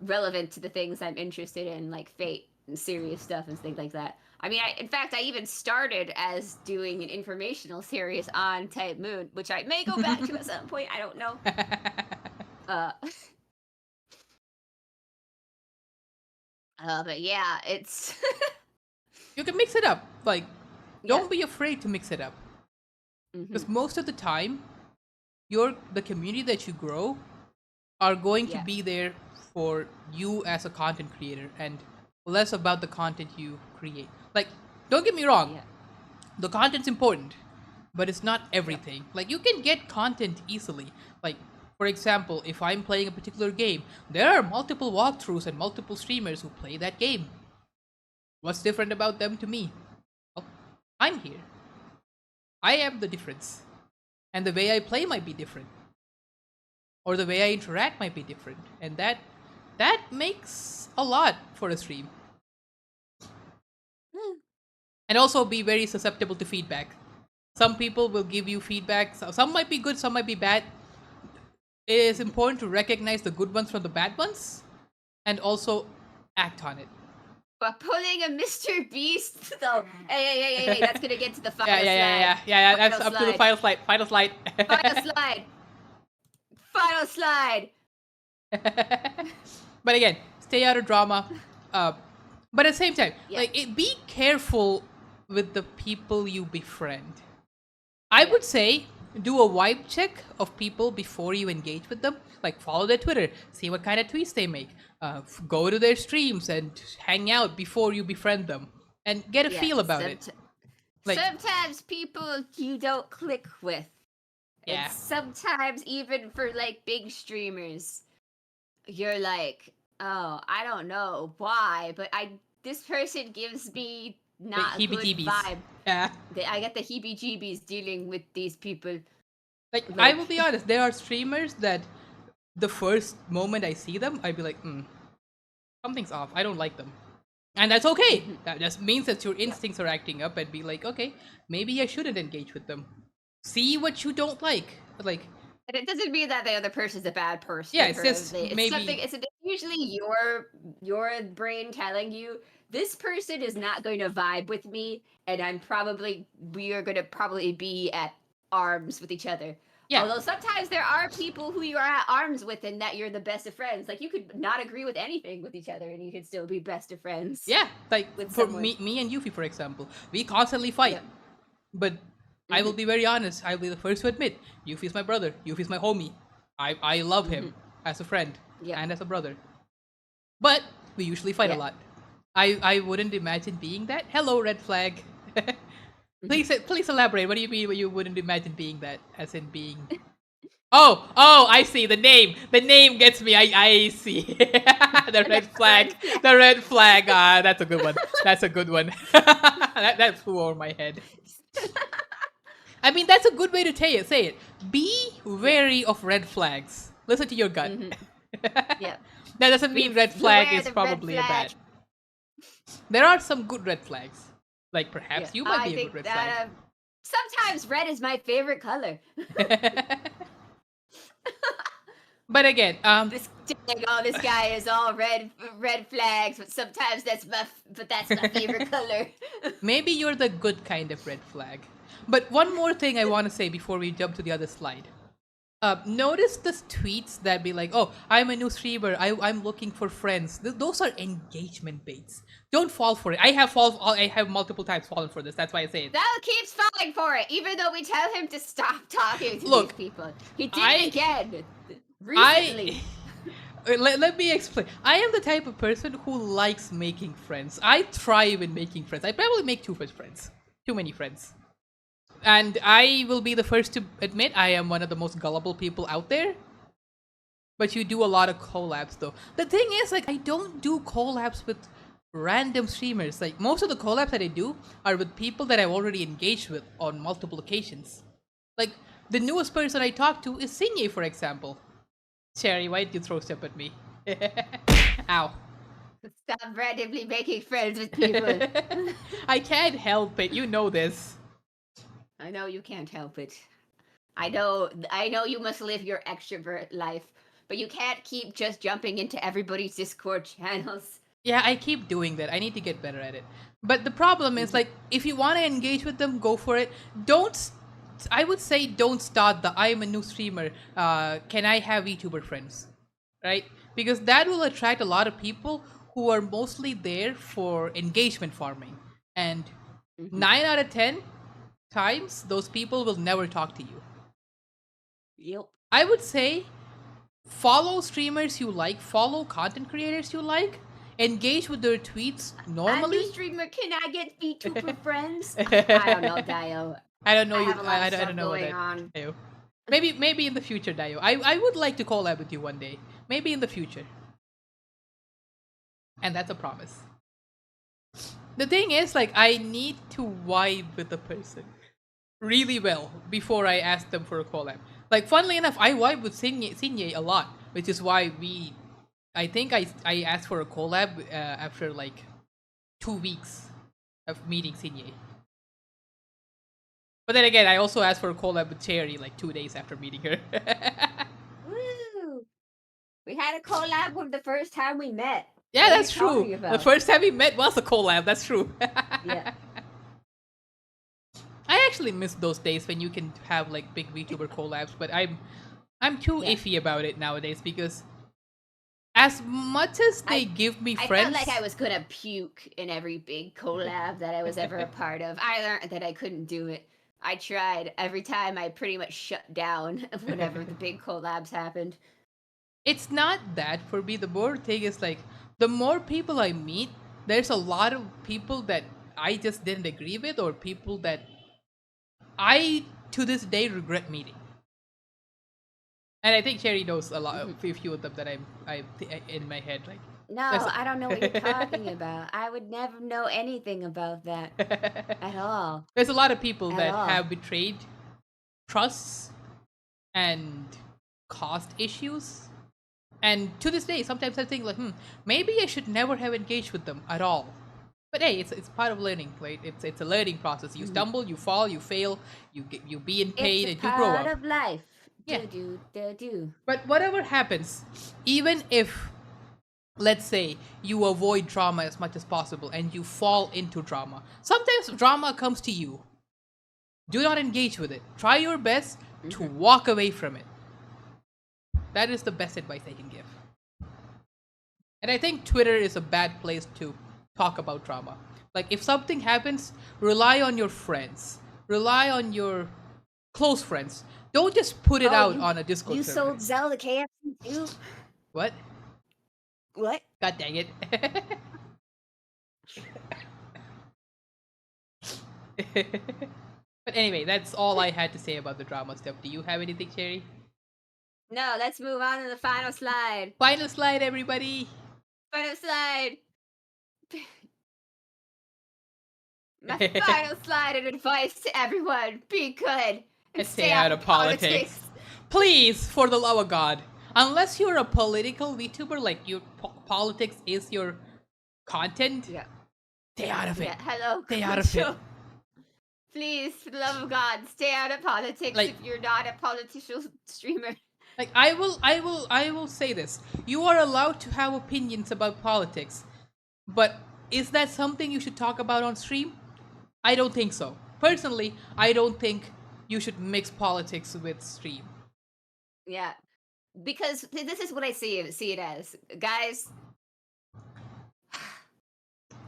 relevant to the things I'm interested in, like Fate and serious stuff and things like that. I mean, in fact, I even started as doing an informational series on Type Moon, which I may go back to at some point. I don't know. But yeah, it's You can mix it up. Like, Yeah. don't be afraid to mix it up. Mhm. Because most of the time, the community that you grow are going to Yeah. be there for you as a content creator and less about the content you create. Like, don't get me wrong, Yeah. the content's important, but it's not everything. Like, you can get content easily. Like, for example, if I'm playing a particular game, there are multiple walkthroughs and multiple streamers who play that game. What's different about them to me? Well, I'm here. I am the difference. And the way I play might be different. Or the way I interact might be different. And that makes a lot for a stream. And also be very susceptible to feedback. Some people will give you feedback. Some might be good, some might be bad. It is important to recognize the good ones from the bad ones and also act on it. But pulling a Mr. Beast, though. Hey, that's gonna get to the final Yeah. That's Final up to the final slide. Final slide. slide. Final slide. Final slide. But again, stay out of drama. But at the same time, Yeah. be careful with the people you befriend. I would say do a vibe check of people before you engage with them. Like follow their Twitter, see what kind of tweets they make. Go to their streams and hang out before you befriend them, and get a feel about it. Like, Sometimes people you don't click with. And yeah. sometimes even for like big streamers, you're like, oh, I don't know why, but I this person gives me The not a good heebie-jeebies. vibe. Yeah. I get the heebie-jeebies dealing with these people. Like, I will Like, be honest, there are streamers that the first moment I see them, I'd be like, something's off. I don't like them. And that's okay. mhm, That just means that your yeah. instincts are acting up and be like, okay, maybe I shouldn't engage with them. See what you don't like. Like, And it doesn't mean that the other person's a bad yeah, person it's or just it's something. maybe, It's usually your brain telling you this person is not going to vibe with me, and we are going to probably be at arms with each other. yeah, Although sometimes there are people who you are at arms with and that you're the best of friends. Like you could not agree with anything with each other and you could still be best of friends yeah. Like, with for someone. me and Yuffie, for example, we constantly fight. Yep. But I will Hmm. be very honest. I'll be the first to admit, Yuffie's my brother. Yuffie's my homie. I love him Hmm. as a friend Yep. and as a brother. But we usually fight a Yep. lot. I wouldn't imagine being that. Hello, red flag. Please elaborate. What do you mean when you wouldn't imagine being that? As in being. Oh, I see the name. The name gets me. I see the The red flag. red flag. The red flag. Ah, that's a good one. That's a good one. That flew over my head. I mean, that's a good way to say it. Be Yep. wary of red flags. Listen to your gut. Hmm. That Yep. doesn't mean red flag Beware is the red probably a flag. bad. There are some good red flags. Like Yeah, perhaps you might I be a good think red flag. that sometimes red is my favorite color. But again, This like, oh, this guy is all red flags, but sometimes that's my favorite color. maybe you're the good kind of red flag. But one more thing I want to say before we jump to the other slide. Notice the tweets that be like, "Oh, I'm a new streamer. I'm looking for friends." Those are engagement baits. Don't fall for it. I have multiple times fallen for this. That's why I say it. That keeps falling for it, even though we tell him to stop talking to these Look, people. He did it I again I recently. let me explain. I am the type of person who likes making friends. I thrive in making friends. I probably make too much friends. Too many friends. And I will be the first to admit I am one of the most gullible people out there. But you do a lot of collabs though. The thing is, like, I don't do collabs with random streamers. Like, most of the collabs that I do are with people that I've already engaged with on multiple occasions. Like, the newest person I talked to is Sinye, for example. Cherry, why did you throw step at me? Ow. Stop randomly making friends with people. I can't help it. You know this. I know you can't help it. I know you must live your extrovert life, but you can't keep just jumping into everybody's Discord channels. Yeah, I keep doing that. I need to get better at it. But the problem is, like, if you want to engage with them, go for it. Don't. I would say don't start the I'm a new streamer. Can I have VTuber friends? Right? Because that will attract a lot of people who are mostly there for engagement farming. And Mhm. 9 out of 10 times, those people will never talk to you. Yep. I would say follow streamers you like, follow content creators you like, engage with their tweets I'm normally. new streamer. Can I get VTuber friends? I don't know, Dio. I don't know I you. have a lot of I don't stuff know about going that. on. Dio. Maybe in the future, Dio. I would like to collab with you one day. Maybe in the future, and that's a promise. The thing is, like, I need to vibe with the person really well before I ask them for a collab. Like, funnily enough, I vibe with Sinye a lot, which is why I think I asked for a collab after like 2 weeks of meeting Sinye. But then again, I also asked for a collab with Cherry like 2 days after meeting her. Woo! We had a collab with the first time we met. Yeah, What are you that's true. talking The about? first time we met was a collab. That's true. Yeah. I actually miss those days when you can have like big VTuber collabs, but I'm too Yeah. iffy about it nowadays because as much as they give me I friends, felt like I was gonna puke in every big collab that I was ever a part of. I learned that I couldn't do it. I tried. Every time I pretty much shut down whenever the big collabs happened. it's not that for me. The more thing is like the more people I meet, there's a lot of people that I just didn't agree with, or people that I to this day regret meeting. And I think Cherry knows a few of them that I in my head. Like, No, there's I don't know what you're talking about. I would never know anything about that at all. there's a lot of people At that all. have betrayed trusts and caused issues. And to this day, sometimes I think like, maybe I should never have engaged with them at all. But hey, it's part of learning, right? It's a learning process. You Mhm. stumble, you fall, you fail, you be in It's pain, a and you grow part up. of life. Yeah. Do do do do. But whatever happens, even if, let's say, you avoid drama as much as possible and you fall into drama, sometimes drama comes to you. Do not engage with it. Try your best to Mhm. walk away from it. That is the best advice I can give. And I think Twitter is a bad place to talk about drama. Like, if something happens, rely on your friends, rely on your close friends. Don't just put it Oh, out you on a Discord you server. sold Zelda KFC too? What? What? God dang it. But anyway, that's all I had to say about the drama stuff. Do you have anything, Cherry? No, let's move on to the final slide. Final slide, everybody. Final slide. My final slide of advice to everyone: be good and And stay stay out off of of politics. politics. Please, for the love of God. Unless you're a political VTuber, like your politics is your content, Yeah, stay out of it. yeah. Hello, Stay out of it. Concho. Please, for the love of God, stay out of politics Like, if you're not a political streamer. I will say this. You are allowed to have opinions about politics, but is that something you should talk about on stream? I don't think so. Personally, I don't think you should mix politics with stream. Yeah, because this is what I see it as, guys.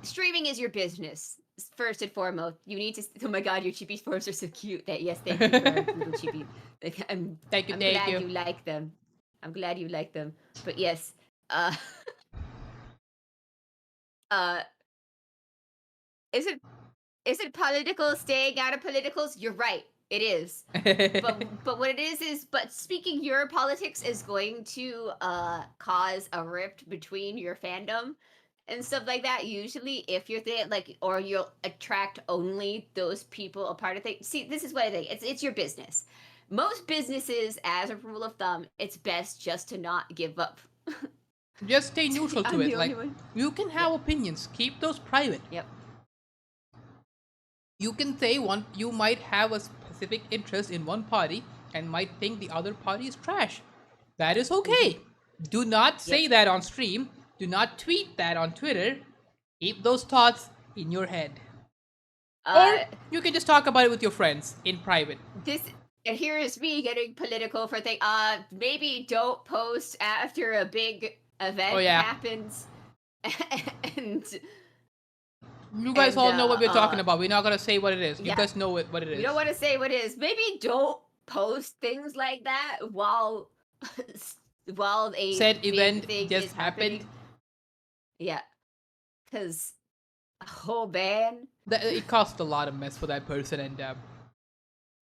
Streaming is your business first and foremost. You need to. Oh my God, your chibi forms are so cute. That yes, thank you for our little chibi. Like, Thank you, I'm thank glad you. you like them. I'm glad you like them. But yes, uh, uh, is it political? Staying out of politicals? You're right. It is. But what it is but speaking your politics is going to cause a rift between your fandom and stuff like that. Usually if you're there, like, or you'll attract only those people a part of things. See, this is what I think. It's your business. Most businesses, as a rule of thumb, it's best just to not give up. Just stay neutral to I'm it. the Like, only one. you can Yep. have opinions, keep those private. Yep. You can say one, you might have a specific interest in one party and might think the other party is trash. That is Hmm. okay. Do not Yep. say that on stream. Do not tweet that on Twitter. Keep those thoughts in your head. Or Uh, you can just talk about it with your friends in private. this and here is me getting political for thing. Maybe don't post after a big Oh event yeah, happens, and you guys and all know what we're talking about. We're not gonna say what it is. You yeah, guys know what it we is. don't want to say what it is. Maybe don't post things like that while while a Said big event thing just is happened. happening. Yeah, because oh man, It caused a lot of mess for that person, and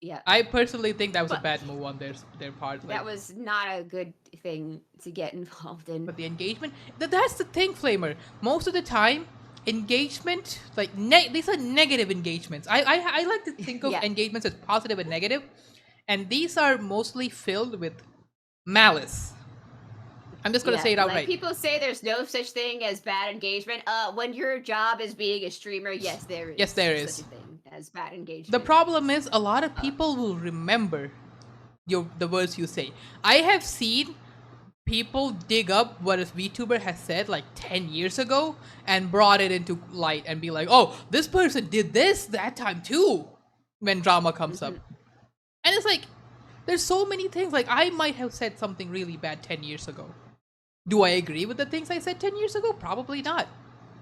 yeah, I personally think that was a but bad move on their part. Like, that was not a good thing to get involved in. but the engagement, that's the thing, Flamer. Most of the time, engagement, like, these are negative engagements. I like to think of Yeah. engagements as positive and negative, and these are mostly filled with malice. I'm just gonna Yeah, say it like outright. people say there's no such thing as bad engagement. When your job is being a streamer, yes, there Yes, is there such a is. thing as bad The engagement. problem is a lot of Uh, people will remember the words you say. I have seen people dig up what a VTuber has said like 10 years ago and brought it into light and be like, oh, this person did this that time too, when drama comes up. mhm. And it's like, there's so many things. Like, I might have said something really bad 10 years ago. Do I agree with the things I said 10 years ago? Probably not.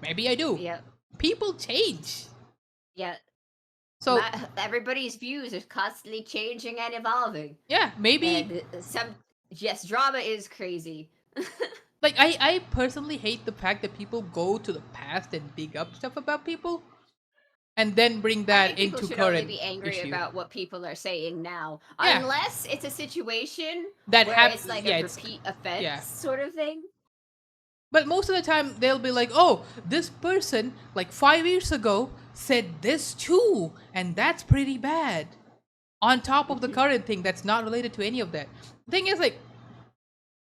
Maybe I do. Yeah, People change. yeah. So, Everybody's views are constantly changing and evolving, yeah, maybe. and yes, drama is crazy. Like, I personally hate the fact that people go to the past and dig up stuff about people. and then bring I think that people into should only current be angry issue. about what people are saying now, Yeah, unless it's a situation that where it's like a yeah, it's repeat offense yeah. sort of thing. But most of the time, they'll be like, oh, this person, like 5 years ago, said this too, and that's pretty bad. On top of the Hmm. current thing that's not related to any of that. The thing is, like,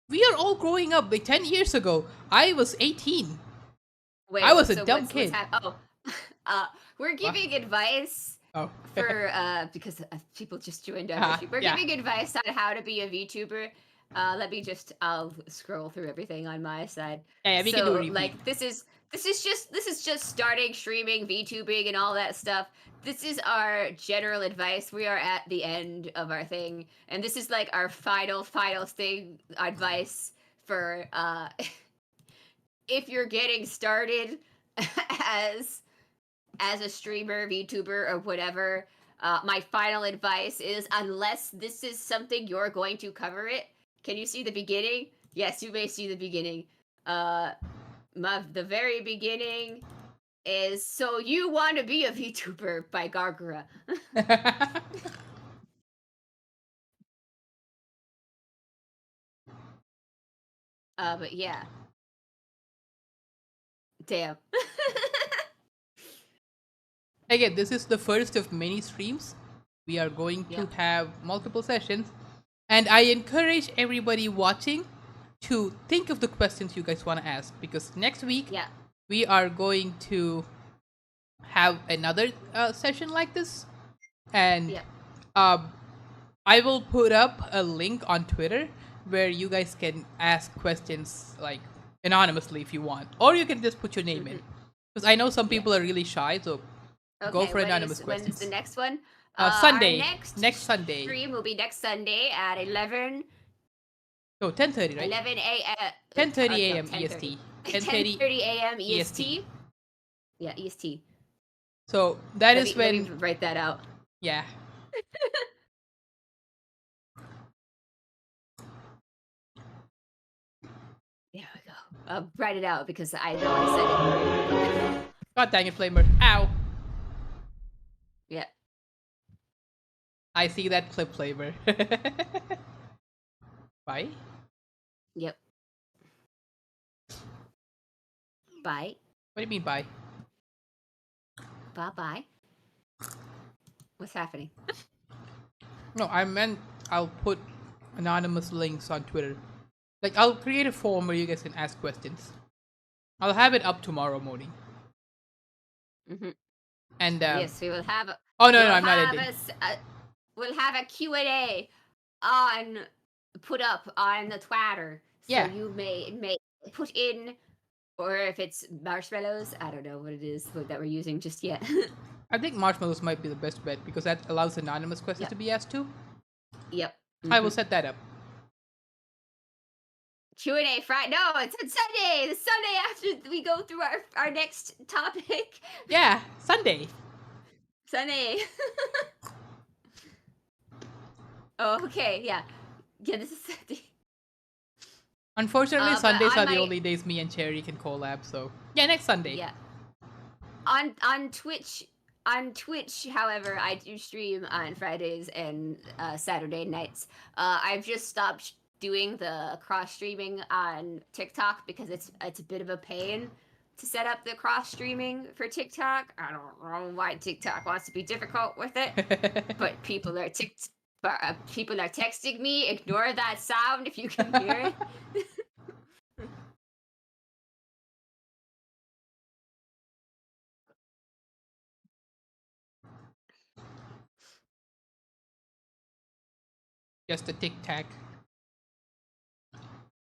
we are all growing up. Like, 10 years ago, I was 18. Wait, I was what? a So dumb what's kid. happening? Oh, uh, we're What? giving advice Oh. for because people just joined our uh, issue. We're yeah. giving advice on how to be a VTuber. Let me just I'll scroll through everything on my side. Yeah, we can do a So repeat. like this is just starting streaming, VTubing and all that stuff. This is our general advice. We are at the end of our thing, and this is like our final thing advice for if you're getting started as as a streamer, VTuber, or whatever, my final advice is unless this is something you're going to cover it. Can you see the beginning? Yes, you may see the beginning. Uh, the very beginning is "So You Want to Be a VTuber" by Gargara. But yeah, damn. Again, this is the first of many streams. We are going to Yep. have multiple sessions, and I encourage everybody watching to think of the questions you guys want to ask, because next week Yeah. we are going to have another session like this, and Yep. um, I will put up a link on Twitter where you guys can ask questions like anonymously if you want, or you can just put your name in. Hmm. Because I know some Yeah. people are really shy, so go Okay. for anonymous When is the questions. next one? Our Sunday, next next Sunday. stream will be next Sunday at 11 No, 10:30, right? 11 a.m. 10:30 No, a.m. 10:30. EST. 10:30 10:30 a.m. EST. EST. Yeah, EST. So that is Let me when, write that out. yeah. There we go. Write it out because I know I said it. God dang it, Flamer. Ow. Yeah. I see that clip, Flamer. Bye. Yep. Bye. What do you mean bye? Bye bye. What's happening? No, I meant I'll put anonymous links on Twitter. Like, I'll create a form where you guys can ask questions. I'll have it up tomorrow morning. Hmm. And, Yes, we will have. oh, no, We no, will I'm not have ending. we'll have a Q&A on put up on the Twitter, so Yeah. you may put in, or if it's marshmallows, I don't know what it is that we're using just yet. I think marshmallows might be the best bet because that allows anonymous questions Yep. to be asked too. Yep. I will set that up. Q&A Friday. No, it's on Sunday. The Sunday after we go through our next topic. Yeah, Sunday. Sunday. Oh, okay. Yeah. Yeah, this is Sunday. Unfortunately, But Sundays on are the my only days me and Cherry can collab, so yeah, next Sunday. yeah on Twitch, however, I do stream on Fridays and Saturday nights. I've just stopped doing the cross streaming on TikTok because it's a bit of a pain to set up the cross streaming for TikTok. I don't know why TikTok wants to be difficult with it, but people are texting me. Ignore that sound if you can hear it. Just a tic tac.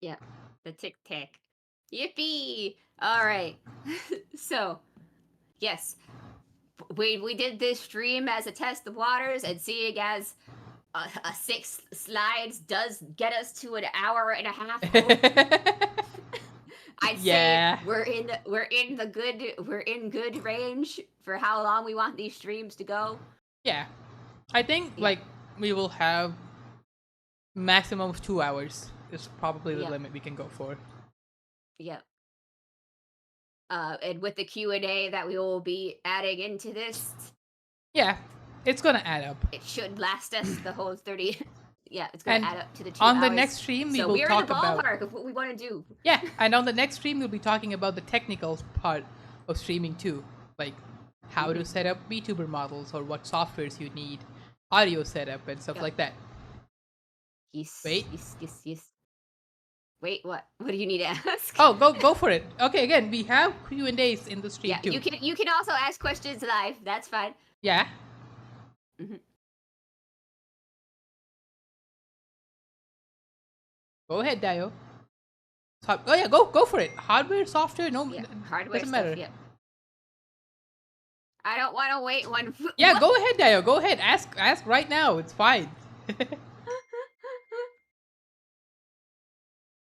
Yeah, the tic tac. Yippee! All right. So, yes, we did this stream as a test of waters, and seeing as a 6 slides does get us to an hour and a half. I'd Yeah. say we're in good range for how long we want these streams to go. Yeah. I think Yeah. like we will have maximum of 2 hours is probably the Yep. limit we can go for. Yep. and with the Q&A that we will be adding into this, Yeah, it's gonna add up. it should last us the whole 30. Yeah, it's gonna And add up to the 2 on the hours. next stream, we So will we're in the talk about. ballpark of what we want to do. Yeah, and on the next stream, we'll be talking about the technical part of streaming too, like how to set up VTuber models or what softwares you need, audio setup, and stuff Yeah. like that. Yes, Wait. yes. Wait, what? What do you need to ask? Oh, go for it. Okay, again, we have Q&As in the stream Yeah, too. you can also ask questions live. That's fine. Yeah. Mhm. Go ahead, Dio. Oh yeah, go for it. Hardware, software, no, Yeah, hardware doesn't stuff. matter. Yeah. I don't want to wait one. Yeah, What? go ahead, Dio. Go ahead. Ask right now. It's fine.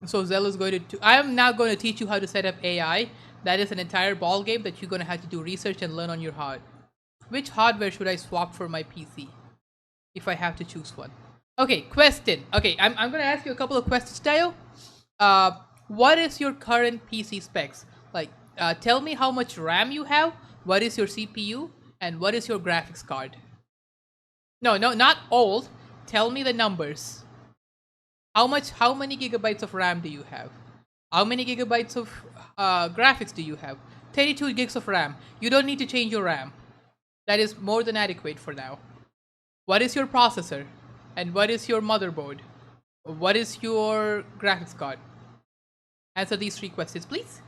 So Zell is going to. I am now going to teach you how to set up AI. That is an entire ball game that you're going to have to do research and learn on your hard. Which hardware should I swap for my PC? If I have to choose one. Okay, question. Okay, I'm going to ask you a couple of questions, Dio. What is your current PC specs? Like, tell me how much RAM you have. What is your CPU? And what is your graphics card? No, not old. Tell me the numbers. How many gigabytes of RAM do you have? How many gigabytes of graphics do you have? 32 gigs of RAM. You don't need to change your RAM. That is more than adequate for now. What is your processor? And what is your motherboard? What is your graphics card? Answer these 3 questions, please.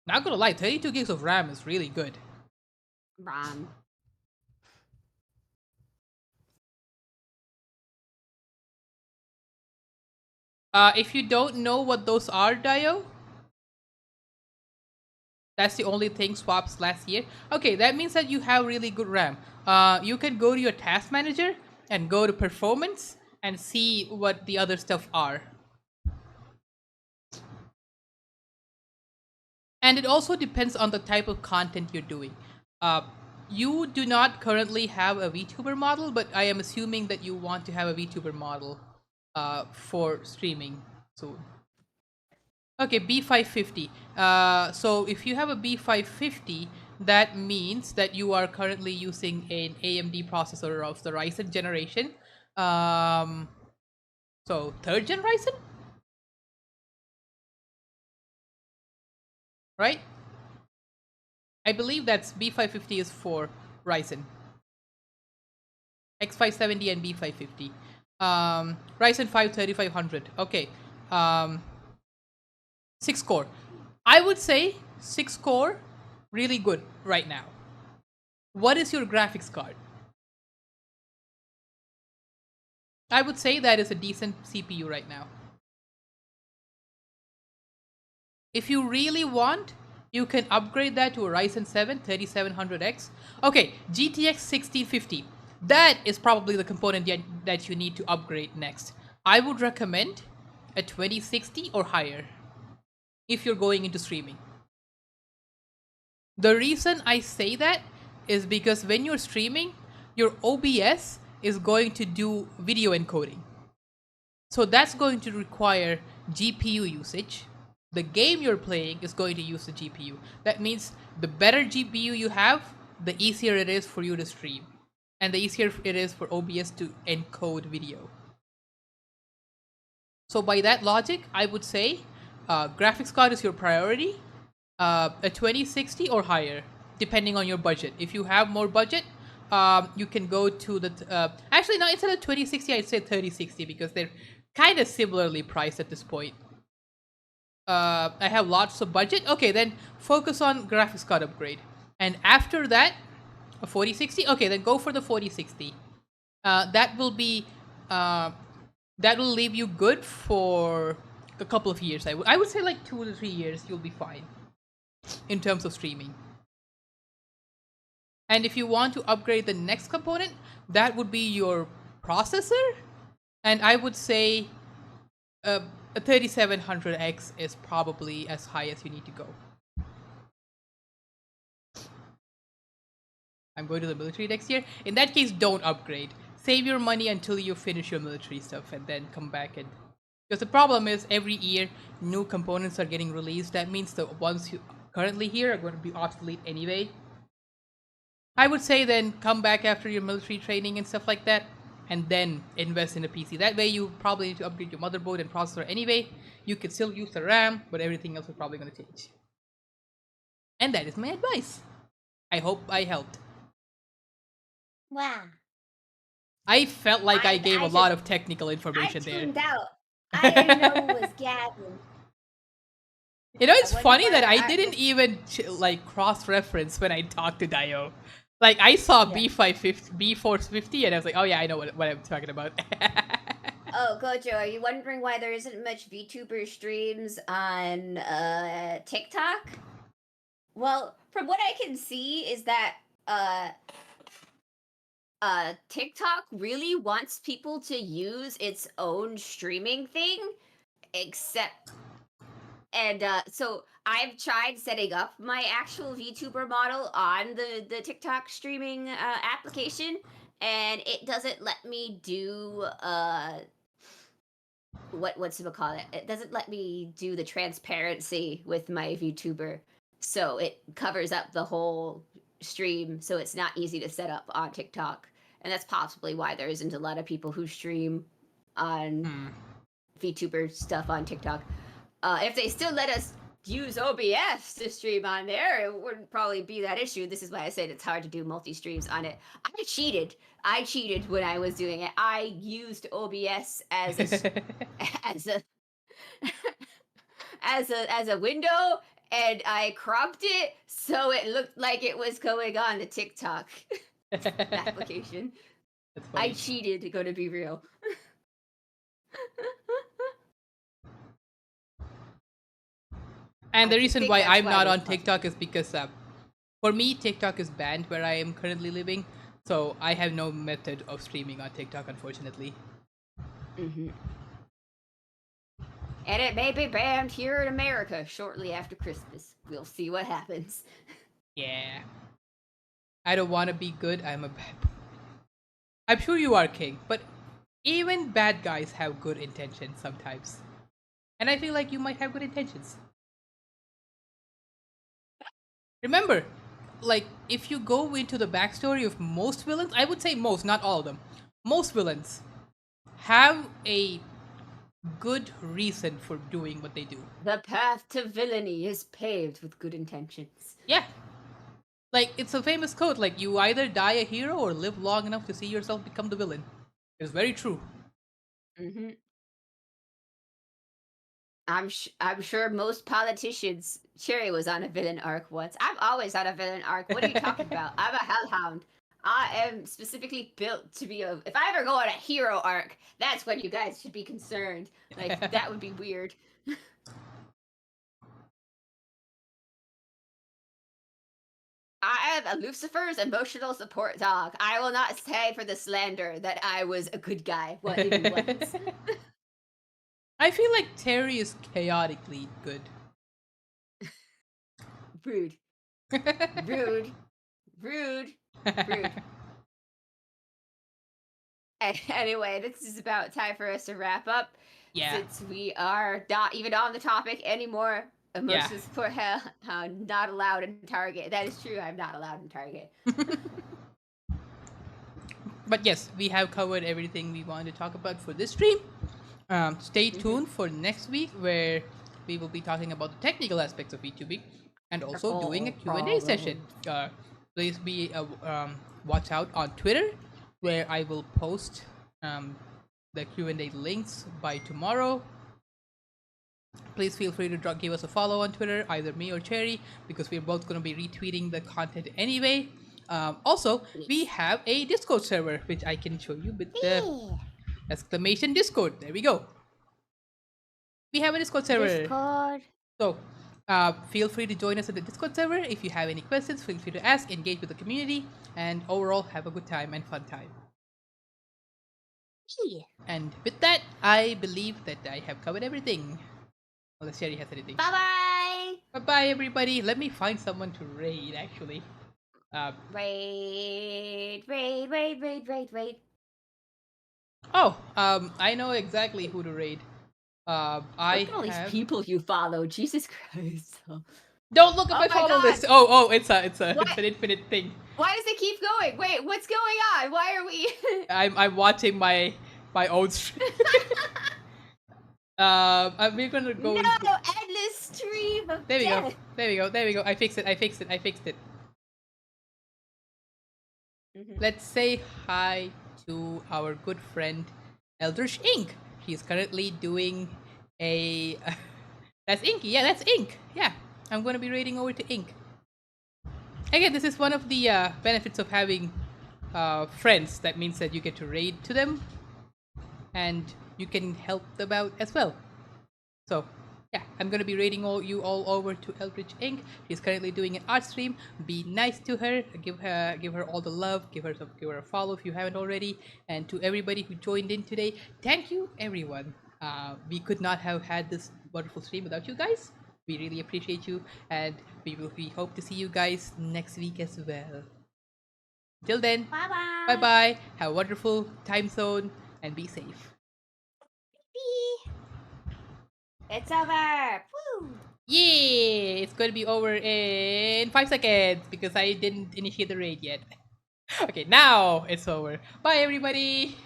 Not gonna lie, 32 gigs of RAM is really good. RAM. If you don't know what those are, Dio, that's the only thing swaps last year. Okay, that means that you have really good RAM. You can go to your task manager and go to performance and see what the other stuff are. And it also depends on the type of content you're doing. You do not currently have a VTuber model, but I am assuming that you want to have a VTuber model for streaming soon. Okay, B550. So if you have a B550, that means that you are currently using an AMD processor of the Ryzen generation. So third gen Ryzen, right? I believe that's B550 is for Ryzen. X570 and B550. Ryzen 5 3500. Okay. 6 core. I would say 6 core, really good right now. What is your graphics card? I would say that is a decent CPU right now. If you really want, you can upgrade that to a Ryzen 7 3700X. Okay, GTX 1650. That is probably the component that you need to upgrade next. I would recommend a 2060 or higher if you're going into streaming. The reason I say that is because when you're streaming, your OBS is going to do video encoding. So that's going to require GPU usage. The game you're playing is going to use the GPU. That means the better GPU you have, the easier it is for you to stream. And the easier it is for OBS to encode video. So by that logic, I would say graphics card is your priority. A 2060 or higher, depending on your budget. If you have more budget, you can go to the. Actually, no, instead of 2060, I'd say 3060 because they're kind of similarly priced at this point. I have lots of budget. Okay, then focus on graphics card upgrade. And after that, a 4060. Okay, then go for the 4060. That will be. That will leave you good for a couple of years. I would say like 2 to 3 years. You'll be fine in terms of streaming. And if you want to upgrade the next component, that would be your processor. And I would say a 3700X is probably as high as you need to go. I'm going to the military next year. In that case, don't upgrade. save your money until you finish your military stuff and then come back and because the problem is every year new components are getting released. That means the ones you currently here are going to be obsolete anyway. I would say then come back after your military training and stuff like that, and then invest in a PC. That way, you probably need to upgrade your motherboard and processor anyway. You could still use the RAM, but everything else is probably going to change. And that is my advice. I hope I helped. Wow. I felt like I gave a I lot just of technical I information there. tuned out. I didn't know who was Gavin. You know, I it's wonder funny that where I I didn't even like cross-reference when I talked to Dio. Like I saw yeah. B550, B450, and I was like, oh yeah, I know what I'm talking about. Oh, Gojo, are you wondering why there isn't much VTuber streams on TikTok? Well, from what I can see is that uh TikTok really wants people to use its own streaming thing, except and so I've tried setting up my actual VTuber model on the TikTok streaming application, and it doesn't let me do what's it call it? It doesn't let me do the transparency with my VTuber, so it covers up the whole stream, so it's not easy to set up on TikTok, and that's possibly why there isn't a lot of people who stream on Hmm. VTuber stuff on TikTok. If they still let us use OBS to stream on there, it wouldn't probably be that issue. This is why I said it's hard to do multi streams on it. I cheated. I cheated when I was doing it. I used OBS as as a as a window, and I cropped it so it looked like it was going on the TikTok application. That's I funny. cheated, to be real. And I the reason think why that's I'm why not there's on TikTok is because for me, TikTok is banned where I am currently living, so I have no method of streaming on TikTok, unfortunately. Mhm. And it may be banned here in America shortly after Christmas. We'll see what happens. Yeah. I don't want to be good, I'm a bad boy. I'm sure you are, King, but even bad guys have good intentions sometimes. And I feel like you might have good intentions. Remember, like, if you go into the backstory of most villains, I would say most, not all of them, most villains have a good reason for doing what they do. The path to villainy is paved with good intentions. Yeah. Like, it's a famous quote, like, you either die a hero or live long enough to see yourself become the villain. It's very true. Hmm. I'm sure most politicians. Cherry was on a villain arc once. I'm always on a villain arc. What are you talking about? I'm a hellhound. I am specifically built to be a. If I ever go on a hero arc, that's when you guys should be concerned. Like that would be weird. I am a Lucifer's emotional support dog. I will not say for the slander that I was a good guy. What even once. I feel like Terry is chaotically good. Rude. Rude. Rude. Rude. Anyway, this is about time for us to wrap up. Yeah, Since we are not even on the topic anymore, yeah. emotional support hell, not allowed in Target. That is true. I'm not allowed in Target. But yes, we have covered everything we wanted to talk about for this stream. Stay Hmm. tuned for next week where we will be talking about the technical aspects of VTubing and also doing a Q&A session. Problems. Please be watch out on Twitter where I will post the Q&A links by tomorrow. Please feel free to give us a follow on Twitter, either me or Cherry, because we're both going to be retweeting the content anyway. Also, we Yes. have a Discord server, which I can show you with the Yeah. exclamation Discord. There we go. We have a Discord server. Discord. So, feel free to join us at the Discord server. If you have any questions, feel free to ask, engage with the community, and overall have a good time and fun time. Yeah. And with that, I believe that I have covered everything. Unless Cherry has anything. Bye bye. Bye bye, everybody. Let me find someone to raid, actually. Uh, Raid, raid, raid, raid, raid, raid. Oh, I know exactly who to raid. I Look at all these have. people you follow. Jesus Christ. Don't look at Oh my my follow god. list. Oh, it's What? an infinite thing. Why does it keep going? Wait, what's going on? Why are we? I'm watching my own stream. We're gonna No, go into. endless stream of There we go. death. There we go. There we go. I fixed it. I fixed it. I fixed it. Mhm. Let's say hi to our good friend Eldritch Ink. She's currently doing a. That's Inky. Yeah, that's Ink. Yeah, I'm gonna be raiding over to Ink. Again, this is one of the benefits of having friends. That means that you get to raid to them, and you can help them out as well. So, yeah, I'm gonna be raiding all over to Eldritch Inc. She's currently doing an art stream. Be nice to her, give her all the love, give her a follow if you haven't already. And to everybody who joined in today, thank you everyone. We could not have had this wonderful stream without you guys. We really appreciate you, and we hope to see you guys next week as well. Till then, Bye bye bye. bye. Have a wonderful time zone and be safe. It's over. Woo. Yeah, it's going to be over in 5 seconds because I didn't initiate the raid yet. Okay, now it's over. Bye, everybody.